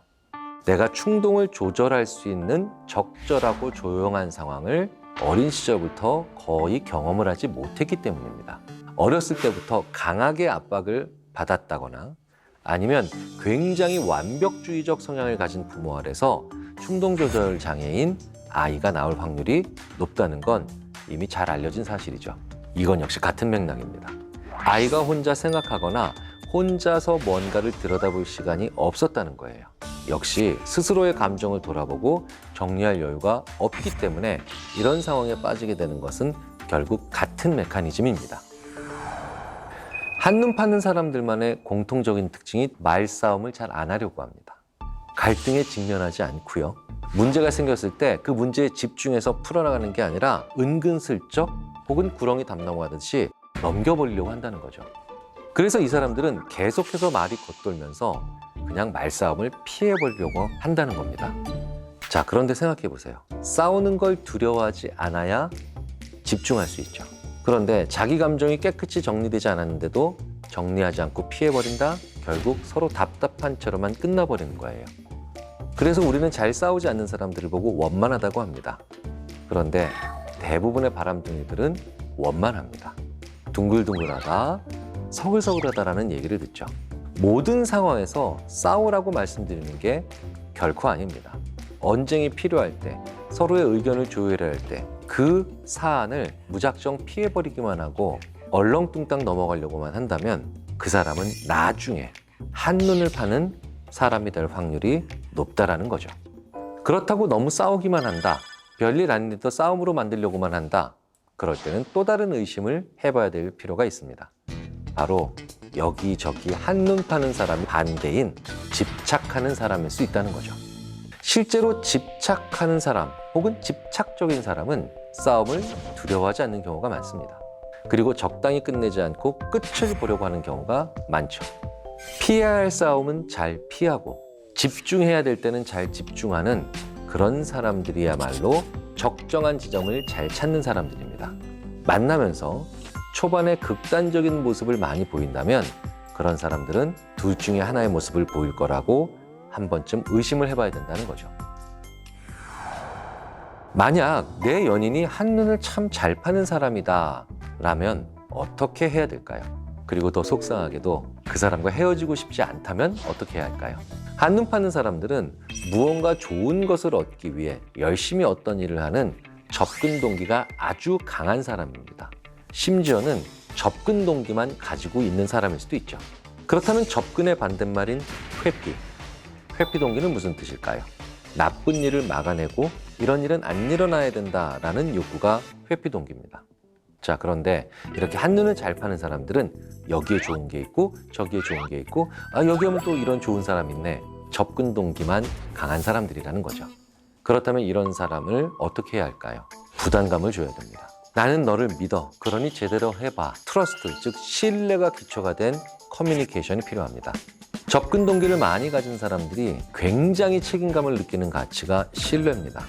내가 충동을 조절할 수 있는 적절하고 조용한 상황을 어린 시절부터 거의 경험을 하지 못했기 때문입니다. 어렸을 때부터 강하게 압박을 받았다거나 아니면 굉장히 완벽주의적 성향을 가진 부모 아래서 충동조절 장애인 아이가 나올 확률이 높다는 건 이미 잘 알려진 사실이죠. 이건 역시 같은 맥락입니다. 아이가 혼자 생각하거나 혼자서 뭔가를 들여다볼 시간이 없었다는 거예요. 역시 스스로의 감정을 돌아보고 정리할 여유가 없기 때문에 이런 상황에 빠지게 되는 것은 결국 같은 메커니즘입니다. 한눈 파는 사람들만의 공통적인 특징이 말싸움을 잘 안 하려고 합니다. 갈등에 직면하지 않고요. 문제가 생겼을 때 그 문제에 집중해서 풀어나가는 게 아니라 은근슬쩍 혹은 구렁이 담 넘어가듯이 넘겨버리려고 한다는 거죠. 그래서 이 사람들은 계속해서 말이 겉돌면서 그냥 말싸움을 피해보려고 한다는 겁니다. 자, 그런데 생각해 보세요. 싸우는 걸 두려워하지 않아야 집중할 수 있죠. 그런데 자기 감정이 깨끗이 정리되지 않았는데도 정리하지 않고 피해버린다? 결국 서로 답답한 채로만 끝나버리는 거예요. 그래서 우리는 잘 싸우지 않는 사람들을 보고 원만하다고 합니다. 그런데 대부분의 바람둥이들은 원만합니다. 둥글둥글하다, 서글서글하다라는 얘기를 듣죠. 모든 상황에서 싸우라고 말씀드리는 게 결코 아닙니다. 언쟁이 필요할 때, 서로의 의견을 조율해야 할 때 그 사안을 무작정 피해버리기만 하고 얼렁뚱땅 넘어가려고만 한다면 그 사람은 나중에 한눈을 파는 사람이 될 확률이 높다라는 거죠. 그렇다고 너무 싸우기만 한다, 별일 아닌데도 싸움으로 만들려고만 한다, 그럴 때는 또 다른 의심을 해봐야 될 필요가 있습니다. 바로 여기저기 한눈 파는 사람이 반대인 집착하는 사람일 수 있다는 거죠. 실제로 집착하는 사람 혹은 집착적인 사람은 싸움을 두려워하지 않는 경우가 많습니다. 그리고 적당히 끝내지 않고 끝을 보려고 하는 경우가 많죠. 피해야 할 싸움은 잘 피하고 집중해야 될 때는 잘 집중하는 그런 사람들이야말로 적정한 지점을 잘 찾는 사람들입니다. 만나면서 초반에 극단적인 모습을 많이 보인다면 그런 사람들은 둘 중에 하나의 모습을 보일 거라고 한 번쯤 의심을 해봐야 된다는 거죠. 만약 내 연인이 한눈을 참 잘 파는 사람이다 라면 어떻게 해야 될까요? 그리고 더 속상하게도 그 사람과 헤어지고 싶지 않다면 어떻게 해야 할까요? 한눈 파는 사람들은 무언가 좋은 것을 얻기 위해 열심히 어떤 일을 하는 접근 동기가 아주 강한 사람입니다. 심지어는 접근 동기만 가지고 있는 사람일 수도 있죠. 그렇다면 접근의 반대말인 회피. 회피 동기는 무슨 뜻일까요? 나쁜 일을 막아내고 이런 일은 안 일어나야 된다라는 욕구가 회피 동기입니다. 자, 그런데 이렇게 한눈을 잘 파는 사람들은 여기에 좋은 게 있고 저기에 좋은 게 있고 여기 오면 또 이런 좋은 사람 있네. 접근 동기만 강한 사람들이라는 거죠. 그렇다면 이런 사람을 어떻게 해야 할까요? 부담감을 줘야 됩니다. 나는 너를 믿어. 그러니 제대로 해봐. 트러스트, 즉 신뢰가 기초가 된 커뮤니케이션이 필요합니다. 접근 동기를 많이 가진 사람들이 굉장히 책임감을 느끼는 가치가 신뢰입니다.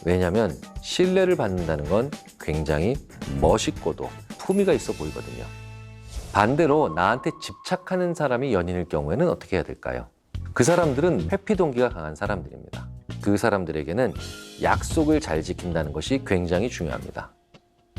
왜냐하면 신뢰를 받는다는 건 굉장히 멋있고도 품위가 있어 보이거든요. 반대로 나한테 집착하는 사람이 연인일 경우에는 어떻게 해야 될까요? 그 사람들은 회피 동기가 강한 사람들입니다. 그 사람들에게는 약속을 잘 지킨다는 것이 굉장히 중요합니다.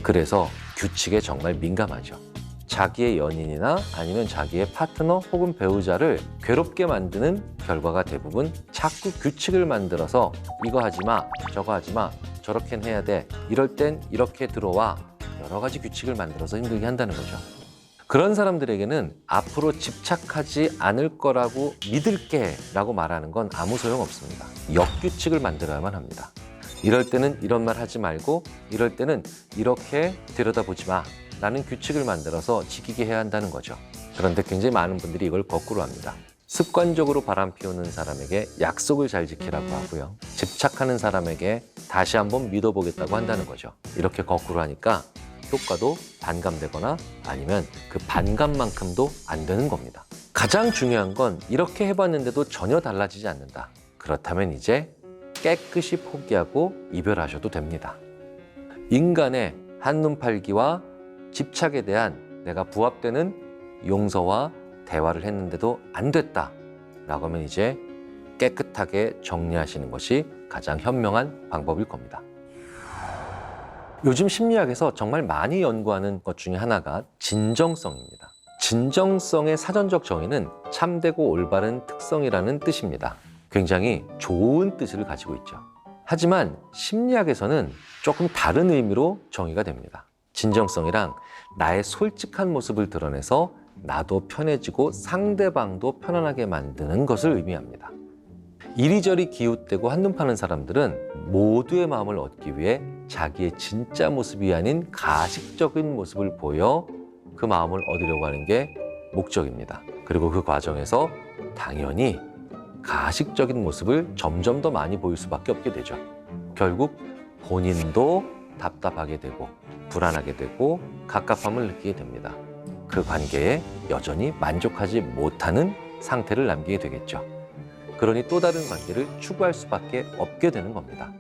그래서 규칙에 정말 민감하죠. 자기의 연인이나 아니면 자기의 파트너 혹은 배우자를 괴롭게 만드는 결과가 대부분 자꾸 규칙을 만들어서 이거 하지 마, 저거 하지 마, 저렇게 해야 돼, 이럴 땐 이렇게 들어와, 여러 가지 규칙을 만들어서 힘들게 한다는 거죠. 그런 사람들에게는 앞으로 집착하지 않을 거라고 믿을게 라고 말하는 건 아무 소용없습니다. 역규칙을 만들어야만 합니다. 이럴 때는 이런 말 하지 말고 이럴 때는 이렇게 들여다보지 마 라는 규칙을 만들어서 지키게 해야 한다는 거죠. 그런데 굉장히 많은 분들이 이걸 거꾸로 합니다. 습관적으로 바람 피우는 사람에게 약속을 잘 지키라고 하고요. 집착하는 사람에게 다시 한번 믿어보겠다고 한다는 거죠. 이렇게 거꾸로 하니까 효과도 반감되거나 아니면 그 반감만큼도 안 되는 겁니다. 가장 중요한 건 이렇게 해봤는데도 전혀 달라지지 않는다. 그렇다면 이제 깨끗이 포기하고 이별하셔도 됩니다. 인간의 한눈 팔기와 집착에 대한 내가 부합되는 용서와 대화를 했는데도 안 됐다 라고 하면 이제 깨끗하게 정리하시는 것이 가장 현명한 방법일 겁니다. 요즘 심리학에서 정말 많이 연구하는 것 중에 하나가 진정성입니다. 진정성의 사전적 정의는 참되고 올바른 특성이라는 뜻입니다. 굉장히 좋은 뜻을 가지고 있죠. 하지만 심리학에서는 조금 다른 의미로 정의가 됩니다. 진정성이랑 나의 솔직한 모습을 드러내서 나도 편해지고 상대방도 편안하게 만드는 것을 의미합니다. 이리저리 기웃대고 한눈 파는 사람들은 모두의 마음을 얻기 위해 자기의 진짜 모습이 아닌 가식적인 모습을 보여 그 마음을 얻으려고 하는 게 목적입니다. 그리고 그 과정에서 당연히 가식적인 모습을 점점 더 많이 보일 수밖에 없게 되죠. 결국 본인도 답답하게 되고 불안하게 되고 갑갑함을 느끼게 됩니다. 그 관계에 여전히 만족하지 못하는 상태를 남기게 되겠죠. 그러니 또 다른 관계를 추구할 수밖에 없게 되는 겁니다.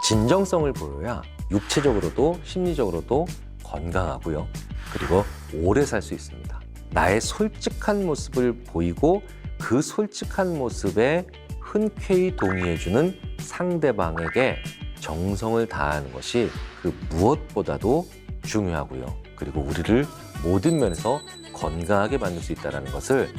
진정성을 보여야 육체적으로도 심리적으로도 건강하고요. 그리고 오래 살 수 있습니다. 나의 솔직한 모습을 보이고 그 솔직한 모습에 흔쾌히 동의해주는 상대방에게 정성을 다하는 것이 그 무엇보다도 중요하고요. 그리고 우리를 모든 면에서 건강하게 만들 수 있다는 것을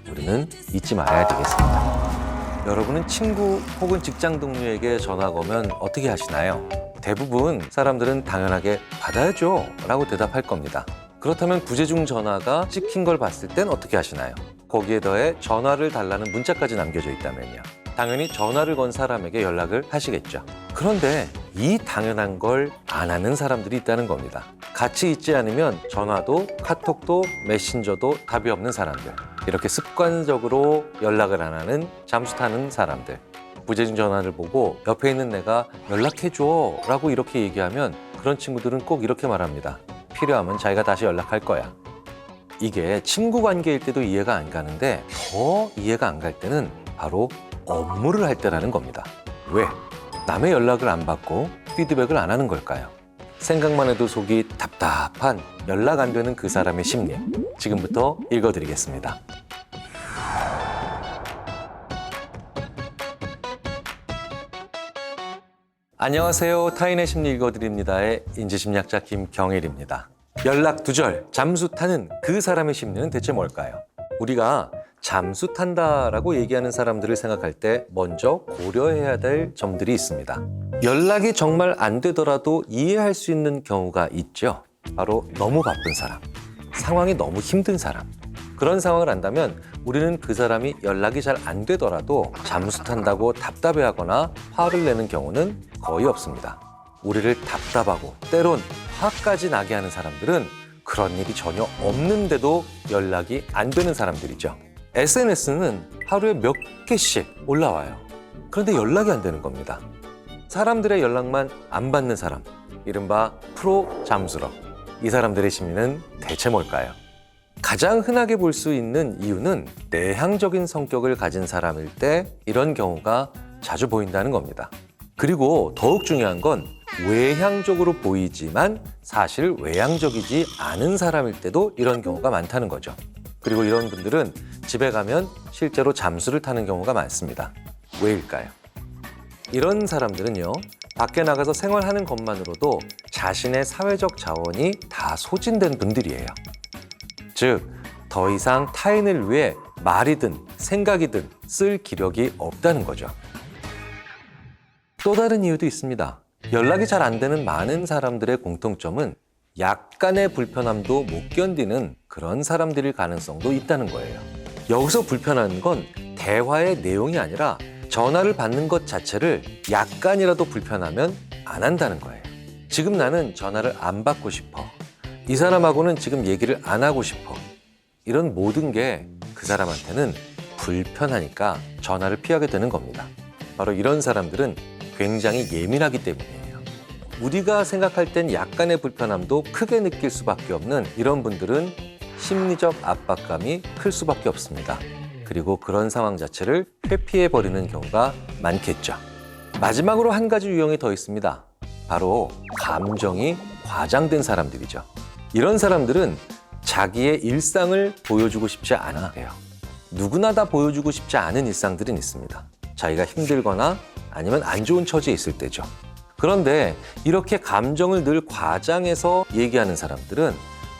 우리는 잊지 말아야 되겠습니다. 여러분은 친구 혹은 직장 동료에게 전화가 오면 어떻게 하시나요? 대부분 사람들은 당연하게 받아야죠 라고 대답할 겁니다. 그렇다면 부재중 전화가 찍힌 걸 봤을 땐 어떻게 하시나요? 거기에 더해 전화를 달라는 문자까지 남겨져 있다면요. 당연히 전화를 건 사람에게 연락을 하시겠죠. 그런데 이 당연한 걸 안 하는 사람들이 있다는 겁니다. 같이 있지 않으면 전화도 카톡도 메신저도 답이 없는 사람들. 이렇게 습관적으로 연락을 안 하는 잠수 타는 사람들. 부재중 전화를 보고 옆에 있는 내가 연락해줘 라고 이렇게 얘기하면 그런 친구들은 꼭 이렇게 말합니다. 필요하면 자기가 다시 연락할 거야. 이게 친구 관계일 때도 이해가 안 가는데 더 이해가 안 갈 때는 바로 업무를 할 때라는 겁니다. 왜? 남의 연락을 안 받고 피드백을 안 하는 걸까요? 생각만 해도 속이 답답한 연락 안 되는 그 사람의 심리. 지금부터 읽어드리겠습니다. 안녕하세요. 타인의 심리 읽어드립니다의 인지심리학자 김경일입니다. 연락 두절, 잠수 타는 그 사람의 심리는 대체 뭘까요? 우리가 잠수 탄다라고 얘기하는 사람들을 생각할 때 먼저 고려해야 될 점들이 있습니다. 연락이 정말 안 되더라도 이해할 수 있는 경우가 있죠. 바로 너무 바쁜 사람, 상황이 너무 힘든 사람. 그런 상황을 안다면 우리는 그 사람이 연락이 잘 안 되더라도 잠수 탄다고 답답해하거나 화를 내는 경우는 거의 없습니다. 우리를 답답하고 때론 화까지 나게 하는 사람들은 그런 일이 전혀 없는데도 연락이 안 되는 사람들이죠. SNS는 하루에 몇 개씩 올라와요. 그런데 연락이 안 되는 겁니다. 사람들의 연락만 안 받는 사람, 이른바 프로 잠수러. 이 사람들의 심리는 대체 뭘까요? 가장 흔하게 볼 수 있는 이유는 내향적인 성격을 가진 사람일 때 이런 경우가 자주 보인다는 겁니다. 그리고 더욱 중요한 건 외향적으로 보이지만 사실 외향적이지 않은 사람일 때도 이런 경우가 많다는 거죠. 그리고 이런 분들은 집에 가면 실제로 잠수를 타는 경우가 많습니다. 왜일까요? 이런 사람들은요, 밖에 나가서 생활하는 것만으로도 자신의 사회적 자원이 다 소진된 분들이에요. 즉, 더 이상 타인을 위해 말이든 생각이든 쓸 기력이 없다는 거죠. 또 다른 이유도 있습니다. 연락이 잘 안 되는 많은 사람들의 공통점은 약간의 불편함도 못 견디는 그런 사람들일 가능성도 있다는 거예요. 여기서 불편한 건 대화의 내용이 아니라 전화를 받는 것 자체를 약간이라도 불편하면 안 한다는 거예요. 지금 나는 전화를 안 받고 싶어. 이 사람하고는 지금 얘기를 안 하고 싶어. 이런 모든 게 그 사람한테는 불편하니까 전화를 피하게 되는 겁니다. 바로 이런 사람들은 굉장히 예민하기 때문이에요. 우리가 생각할 땐 약간의 불편함도 크게 느낄 수밖에 없는 이런 분들은 심리적 압박감이 클 수밖에 없습니다. 그리고 그런 상황 자체를 회피해버리는 경우가 많겠죠. 마지막으로 한 가지 유형이 더 있습니다. 바로 감정이 과장된 사람들이죠. 이런 사람들은 자기의 일상을 보여주고 싶지 않아 해요. 누구나 다 보여주고 싶지 않은 일상들은 있습니다. 자기가 힘들거나 아니면 안 좋은 처지에 있을 때죠. 그런데 이렇게 감정을 늘 과장해서 얘기하는 사람들은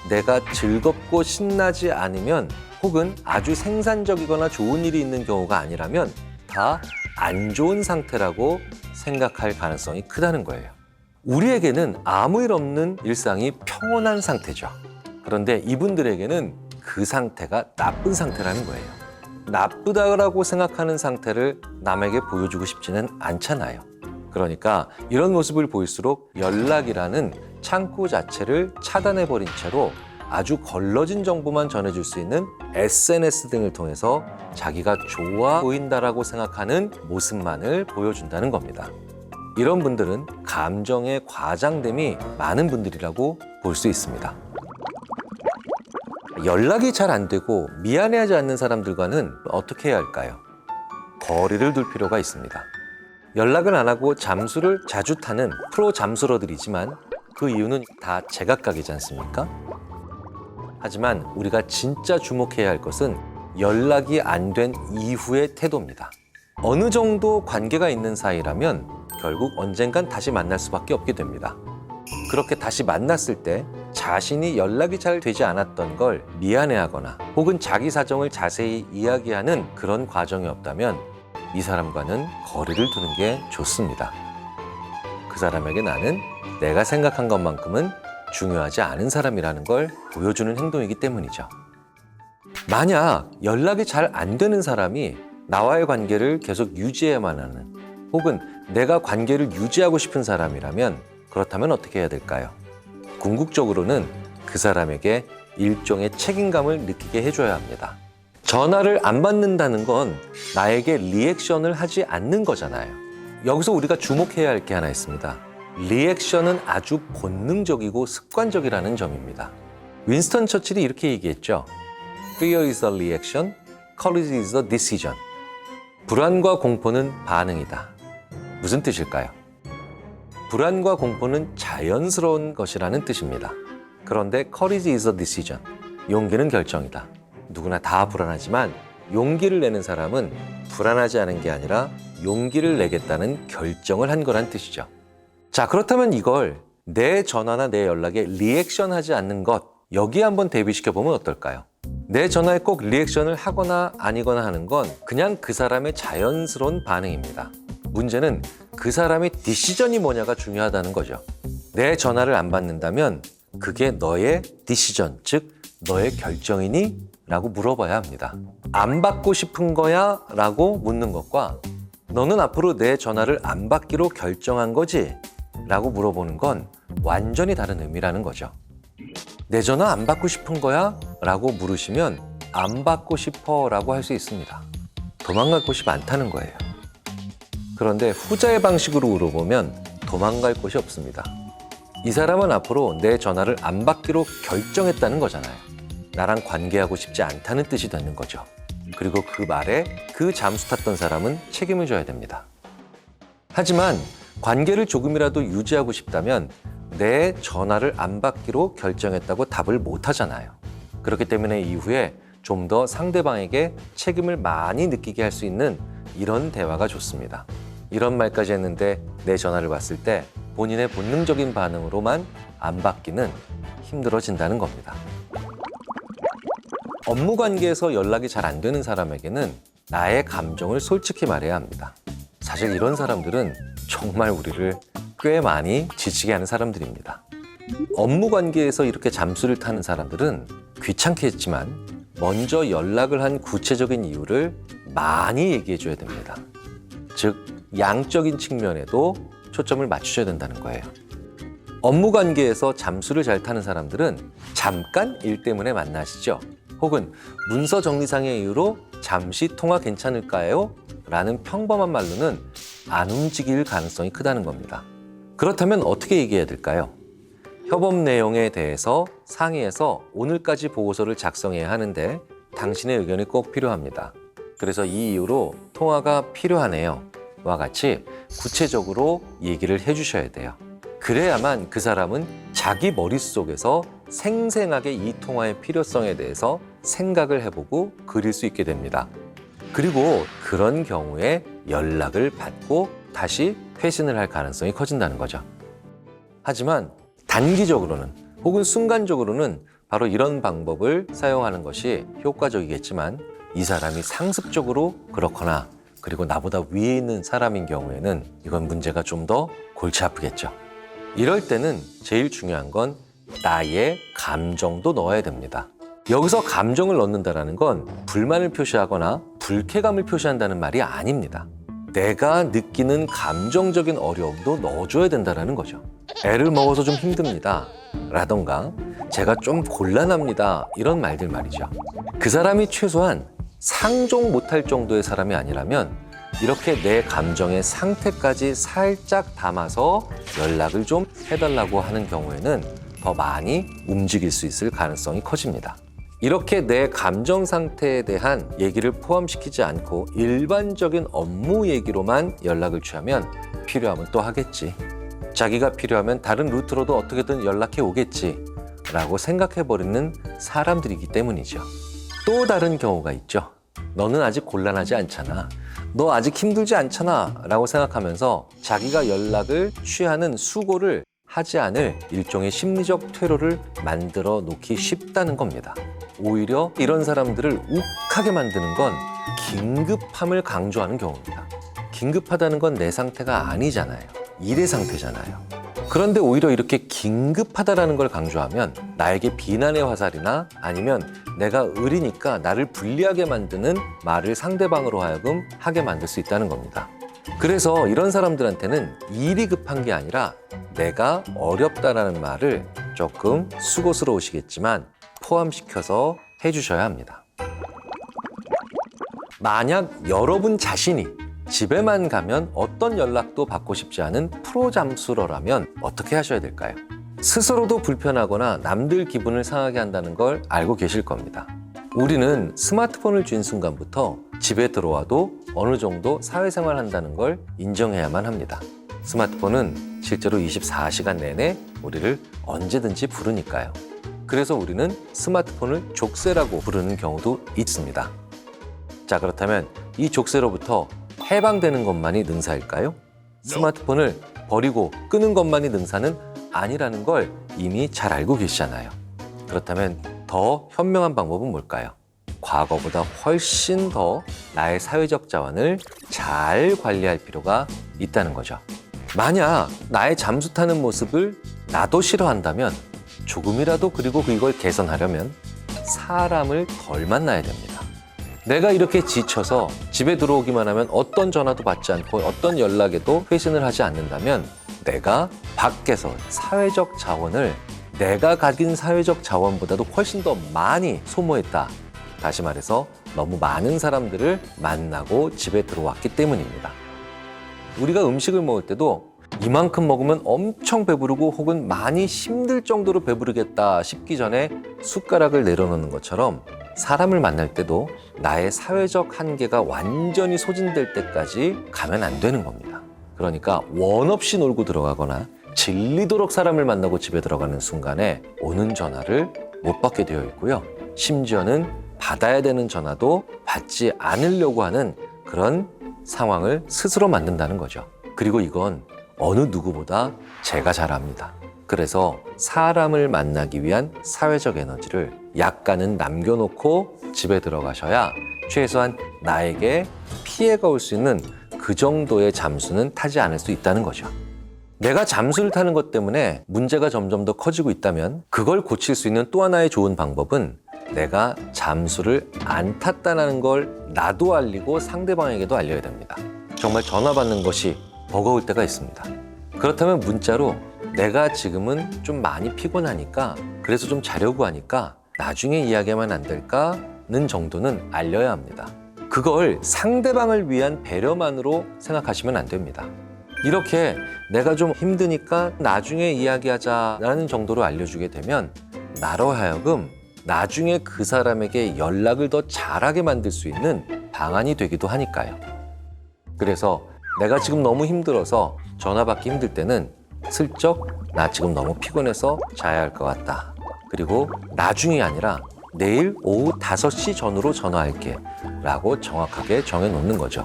내가 즐겁고 신나지 않으면 혹은 아주 생산적이거나 좋은 일이 있는 경우가 아니라면 다 안 좋은 상태라고 생각할 가능성이 크다는 거예요. 우리에게는 아무 일 없는 일상이 평온한 상태죠. 그런데 이분들에게는 그 상태가 나쁜 상태라는 거예요. 나쁘다고 생각하는 상태를 남에게 보여주고 싶지는 않잖아요. 그러니까 이런 모습을 보일수록 연락이라는 창구 자체를 차단해버린 채로 아주 걸러진 정보만 전해줄 수 있는 SNS 등을 통해서 자기가 좋아 보인다라고 생각하는 모습만을 보여준다는 겁니다. 이런 분들은 감정의 과장됨이 많은 분들이라고 볼 수 있습니다. 연락이 잘 안 되고 미안해하지 않는 사람들과는 어떻게 해야 할까요? 거리를 둘 필요가 있습니다. 연락을 안 하고 잠수를 자주 타는 프로 잠수러들이지만 그 이유는 다 제각각이지 않습니까? 하지만 우리가 진짜 주목해야 할 것은 연락이 안 된 이후의 태도입니다. 어느 정도 관계가 있는 사이라면 결국 언젠간 다시 만날 수밖에 없게 됩니다. 그렇게 다시 만났을 때 자신이 연락이 잘 되지 않았던 걸 미안해하거나 혹은 자기 사정을 자세히 이야기하는 그런 과정이 없다면 이 사람과는 거리를 두는 게 좋습니다. 그 사람에게 나는 내가 생각한 것만큼은 중요하지 않은 사람이라는 걸 보여주는 행동이기 때문이죠. 만약 연락이 잘 안 되는 사람이 나와의 관계를 계속 유지해야만 하는 혹은 내가 관계를 유지하고 싶은 사람이라면 그렇다면 어떻게 해야 될까요? 궁극적으로는 그 사람에게 일종의 책임감을 느끼게 해줘야 합니다. 전화를 안 받는다는 건 나에게 리액션을 하지 않는 거잖아요. 여기서 우리가 주목해야 할 게 하나 있습니다. 리액션은 아주 본능적이고 습관적이라는 점입니다. 윈스턴 처칠이 이렇게 얘기했죠. Fear is a reaction, courage is a decision. 불안과 공포는 반응이다. 무슨 뜻일까요? 불안과 공포는 자연스러운 것이라는 뜻입니다. 그런데 courage is a decision. 용기는 결정이다. 누구나 다 불안하지만 용기를 내는 사람은 불안하지 않은 게 아니라 용기를 내겠다는 결정을 한 거란 뜻이죠. 자, 그렇다면 이걸 내 전화나 내 연락에 리액션하지 않는 것, 여기에 한번 대비시켜보면 어떨까요? 내 전화에 꼭 리액션을 하거나 아니거나 하는 건 그냥 그 사람의 자연스러운 반응입니다. 문제는 그 사람의 디시전이 뭐냐가 중요하다는 거죠. 내 전화를 안 받는다면 그게 너의 디시전, 즉 너의 결정이니? 라고 물어봐야 합니다. 안 받고 싶은 거야? 라고 묻는 것과 너는 앞으로 내 전화를 안 받기로 결정한 거지? 라고 물어보는 건 완전히 다른 의미라는 거죠. 내 전화 안 받고 싶은 거야? 라고 물으시면 안 받고 싶어 라고 할 수 있습니다. 도망갈 곳이 많다는 거예요. 그런데 후자의 방식으로 물어보면 도망갈 곳이 없습니다. 이 사람은 앞으로 내 전화를 안 받기로 결정했다는 거잖아요. 나랑 관계하고 싶지 않다는 뜻이 되는 거죠. 그리고 그 말에 그 잠수 탔던 사람은 책임을 져야 됩니다. 하지만 관계를 조금이라도 유지하고 싶다면 내 전화를 안 받기로 결정했다고 답을 못 하잖아요. 그렇기 때문에 이후에 좀 더 상대방에게 책임을 많이 느끼게 할 수 있는 이런 대화가 좋습니다. 이런 말까지 했는데 내 전화를 받을 때 본인의 본능적인 반응으로만 안 받기는 힘들어진다는 겁니다. 업무 관계에서 연락이 잘 안 되는 사람에게는 나의 감정을 솔직히 말해야 합니다. 사실 이런 사람들은 정말 우리를 꽤 많이 지치게 하는 사람들입니다. 업무 관계에서 이렇게 잠수를 타는 사람들은 귀찮게 했지만 먼저 연락을 한 구체적인 이유를 많이 얘기해 줘야 됩니다. 즉, 양적인 측면에도 초점을 맞추셔야 된다는 거예요. 업무 관계에서 잠수를 잘 타는 사람들은 잠깐 일 때문에 만나시죠. 혹은 문서 정리상의 이유로 잠시 통화 괜찮을까요? 라는 평범한 말로는 안 움직일 가능성이 크다는 겁니다. 그렇다면 어떻게 얘기해야 될까요? 협업 내용에 대해서 상의해서 오늘까지 보고서를 작성해야 하는데 당신의 의견이 꼭 필요합니다. 그래서 이 이유로 통화가 필요하네요. 와 같이 구체적으로 얘기를 해주셔야 돼요. 그래야만 그 사람은 자기 머릿속에서 생생하게 이 통화의 필요성에 대해서 생각을 해보고 그릴 수 있게 됩니다. 그리고 그런 경우에 연락을 받고 다시 회신을 할 가능성이 커진다는 거죠. 하지만 단기적으로는 혹은 순간적으로는 바로 이런 방법을 사용하는 것이 효과적이겠지만 이 사람이 상습적으로 그렇거나 그리고 나보다 위에 있는 사람인 경우에는 이건 문제가 좀 더 골치 아프겠죠. 이럴 때는 제일 중요한 건 나의 감정도 넣어야 됩니다. 여기서 감정을 넣는다는 건 불만을 표시하거나 불쾌감을 표시한다는 말이 아닙니다. 내가 느끼는 감정적인 어려움도 넣어줘야 된다는 거죠. 애를 먹어서 좀 힘듭니다. 라던가 제가 좀 곤란합니다. 이런 말들 말이죠. 그 사람이 최소한 상종 못할 정도의 사람이 아니라면 이렇게 내 감정의 상태까지 살짝 담아서 연락을 좀 해달라고 하는 경우에는 더 많이 움직일 수 있을 가능성이 커집니다. 이렇게 내 감정 상태에 대한 얘기를 포함시키지 않고 일반적인 업무 얘기로만 연락을 취하면 필요하면 또 하겠지. 자기가 필요하면 다른 루트로도 어떻게든 연락해 오겠지. 라고 생각해버리는 사람들이기 때문이죠. 또 다른 경우가 있죠. 너는 아직 곤란하지 않잖아. 너 아직 힘들지 않잖아. 라고 생각하면서 자기가 연락을 취하는 수고를 하지 않을 일종의 심리적 퇴로를 만들어 놓기 쉽다는 겁니다. 오히려 이런 사람들을 욱하게 만드는 건 긴급함을 강조하는 경우입니다. 긴급하다는 건 내 상태가 아니잖아요. 일의 상태잖아요. 그런데 오히려 이렇게 긴급하다라는 걸 강조하면 나에게 비난의 화살이나 아니면 내가 의리니까 나를 불리하게 만드는 말을 상대방으로 하여금 하게 만들 수 있다는 겁니다. 그래서 이런 사람들한테는 일이 급한 게 아니라 내가 어렵다라는 말을 조금 수고스러우시겠지만 포함시켜서 해주셔야 합니다. 만약 여러분 자신이 집에만 가면 어떤 연락도 받고 싶지 않은 프로 잠수러라면 어떻게 하셔야 될까요? 스스로도 불편하거나 남들 기분을 상하게 한다는 걸 알고 계실 겁니다. 우리는 스마트폰을 쥔 순간부터 집에 들어와도 어느 정도 사회생활 한다는 걸 인정해야만 합니다. 스마트폰은 실제로 24시간 내내 우리를 언제든지 부르니까요. 그래서 우리는 스마트폰을 족쇄라고 부르는 경우도 있습니다. 자, 그렇다면 이 족쇄로부터 해방되는 것만이 능사일까요? 스마트폰을 버리고 끄는 것만이 능사는 아니라는 걸 이미 잘 알고 계시잖아요. 그렇다면 더 현명한 방법은 뭘까요? 과거보다 훨씬 더 나의 사회적 자원을 잘 관리할 필요가 있다는 거죠. 만약 나의 잠수 타는 모습을 나도 싫어한다면 조금이라도 그리고 이걸 개선하려면 사람을 덜 만나야 됩니다. 내가 이렇게 지쳐서 집에 들어오기만 하면 어떤 전화도 받지 않고 어떤 연락에도 회신을 하지 않는다면 내가 밖에서 사회적 자원을 내가 가진 사회적 자원보다도 훨씬 더 많이 소모했다. 다시 말해서 너무 많은 사람들을 만나고 집에 들어왔기 때문입니다. 우리가 음식을 먹을 때도 이만큼 먹으면 엄청 배부르고 혹은 많이 힘들 정도로 배부르겠다 싶기 전에 숟가락을 내려놓는 것처럼 사람을 만날 때도 나의 사회적 한계가 완전히 소진될 때까지 가면 안 되는 겁니다. 그러니까 원 없이 놀고 들어가거나 질리도록 사람을 만나고 집에 들어가는 순간에 오는 전화를 못 받게 되어 있고요. 심지어는 받아야 되는 전화도 받지 않으려고 하는 그런 상황을 스스로 만든다는 거죠. 그리고 이건 어느 누구보다 제가 잘 압니다. 그래서 사람을 만나기 위한 사회적 에너지를 약간은 남겨놓고 집에 들어가셔야 최소한 나에게 피해가 올 수 있는 그 정도의 잠수는 타지 않을 수 있다는 거죠. 내가 잠수를 타는 것 때문에 문제가 점점 더 커지고 있다면 그걸 고칠 수 있는 또 하나의 좋은 방법은 내가 잠수를 안 탔다는 걸 나도 알리고 상대방에게도 알려야 됩니다. 정말 전화 받는 것이 버거울 때가 있습니다. 그렇다면 문자로 내가 지금은 좀 많이 피곤하니까 그래서 좀 자려고 하니까 나중에 이야기하면 안 될까는 정도는 알려야 합니다. 그걸 상대방을 위한 배려만으로 생각하시면 안 됩니다. 이렇게 내가 좀 힘드니까 나중에 이야기하자라는 정도로 알려주게 되면 나로 하여금 나중에 그 사람에게 연락을 더 잘하게 만들 수 있는 방안이 되기도 하니까요. 그래서 내가 지금 너무 힘들어서 전화 받기 힘들 때는 슬쩍 나 지금 너무 피곤해서 자야 할 것 같다. 그리고 나중이 아니라 내일 오후 5시 전후로 전화할게 라고 정확하게 정해놓는 거죠.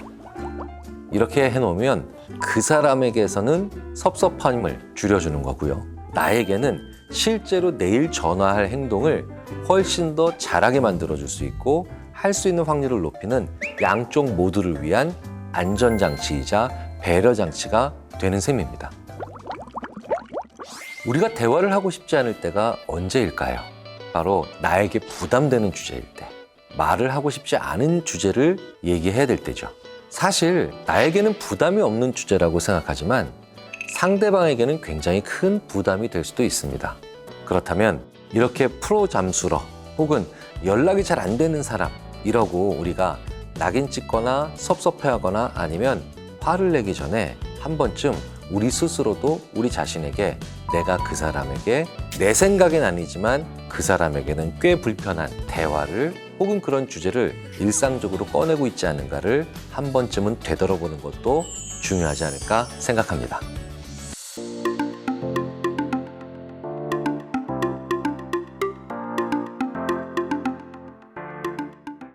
이렇게 해놓으면 그 사람에게서는 섭섭함을 줄여주는 거고요. 나에게는 실제로 내일 전화할 행동을 훨씬 더 잘하게 만들어줄 수 있고 할 수 있는 확률을 높이는 양쪽 모두를 위한 안전장치이자 배려장치가 되는 셈입니다. 우리가 대화를 하고 싶지 않을 때가 언제일까요? 바로 나에게 부담되는 주제일 때, 말을 하고 싶지 않은 주제를 얘기해야 될 때죠. 사실 나에게는 부담이 없는 주제라고 생각하지만 상대방에게는 굉장히 큰 부담이 될 수도 있습니다. 그렇다면 이렇게 프로 잠수러 혹은 연락이 잘 안 되는 사람 이러고 우리가 낙인 찍거나 섭섭해하거나 아니면 화를 내기 전에 한 번쯤 우리 스스로도 우리 자신에게 내가 그 사람에게 내 생각엔 아니지만 그 사람에게는 꽤 불편한 대화를 혹은 그런 주제를 일상적으로 꺼내고 있지 않은가를 한 번쯤은 되돌아보는 것도 중요하지 않을까 생각합니다.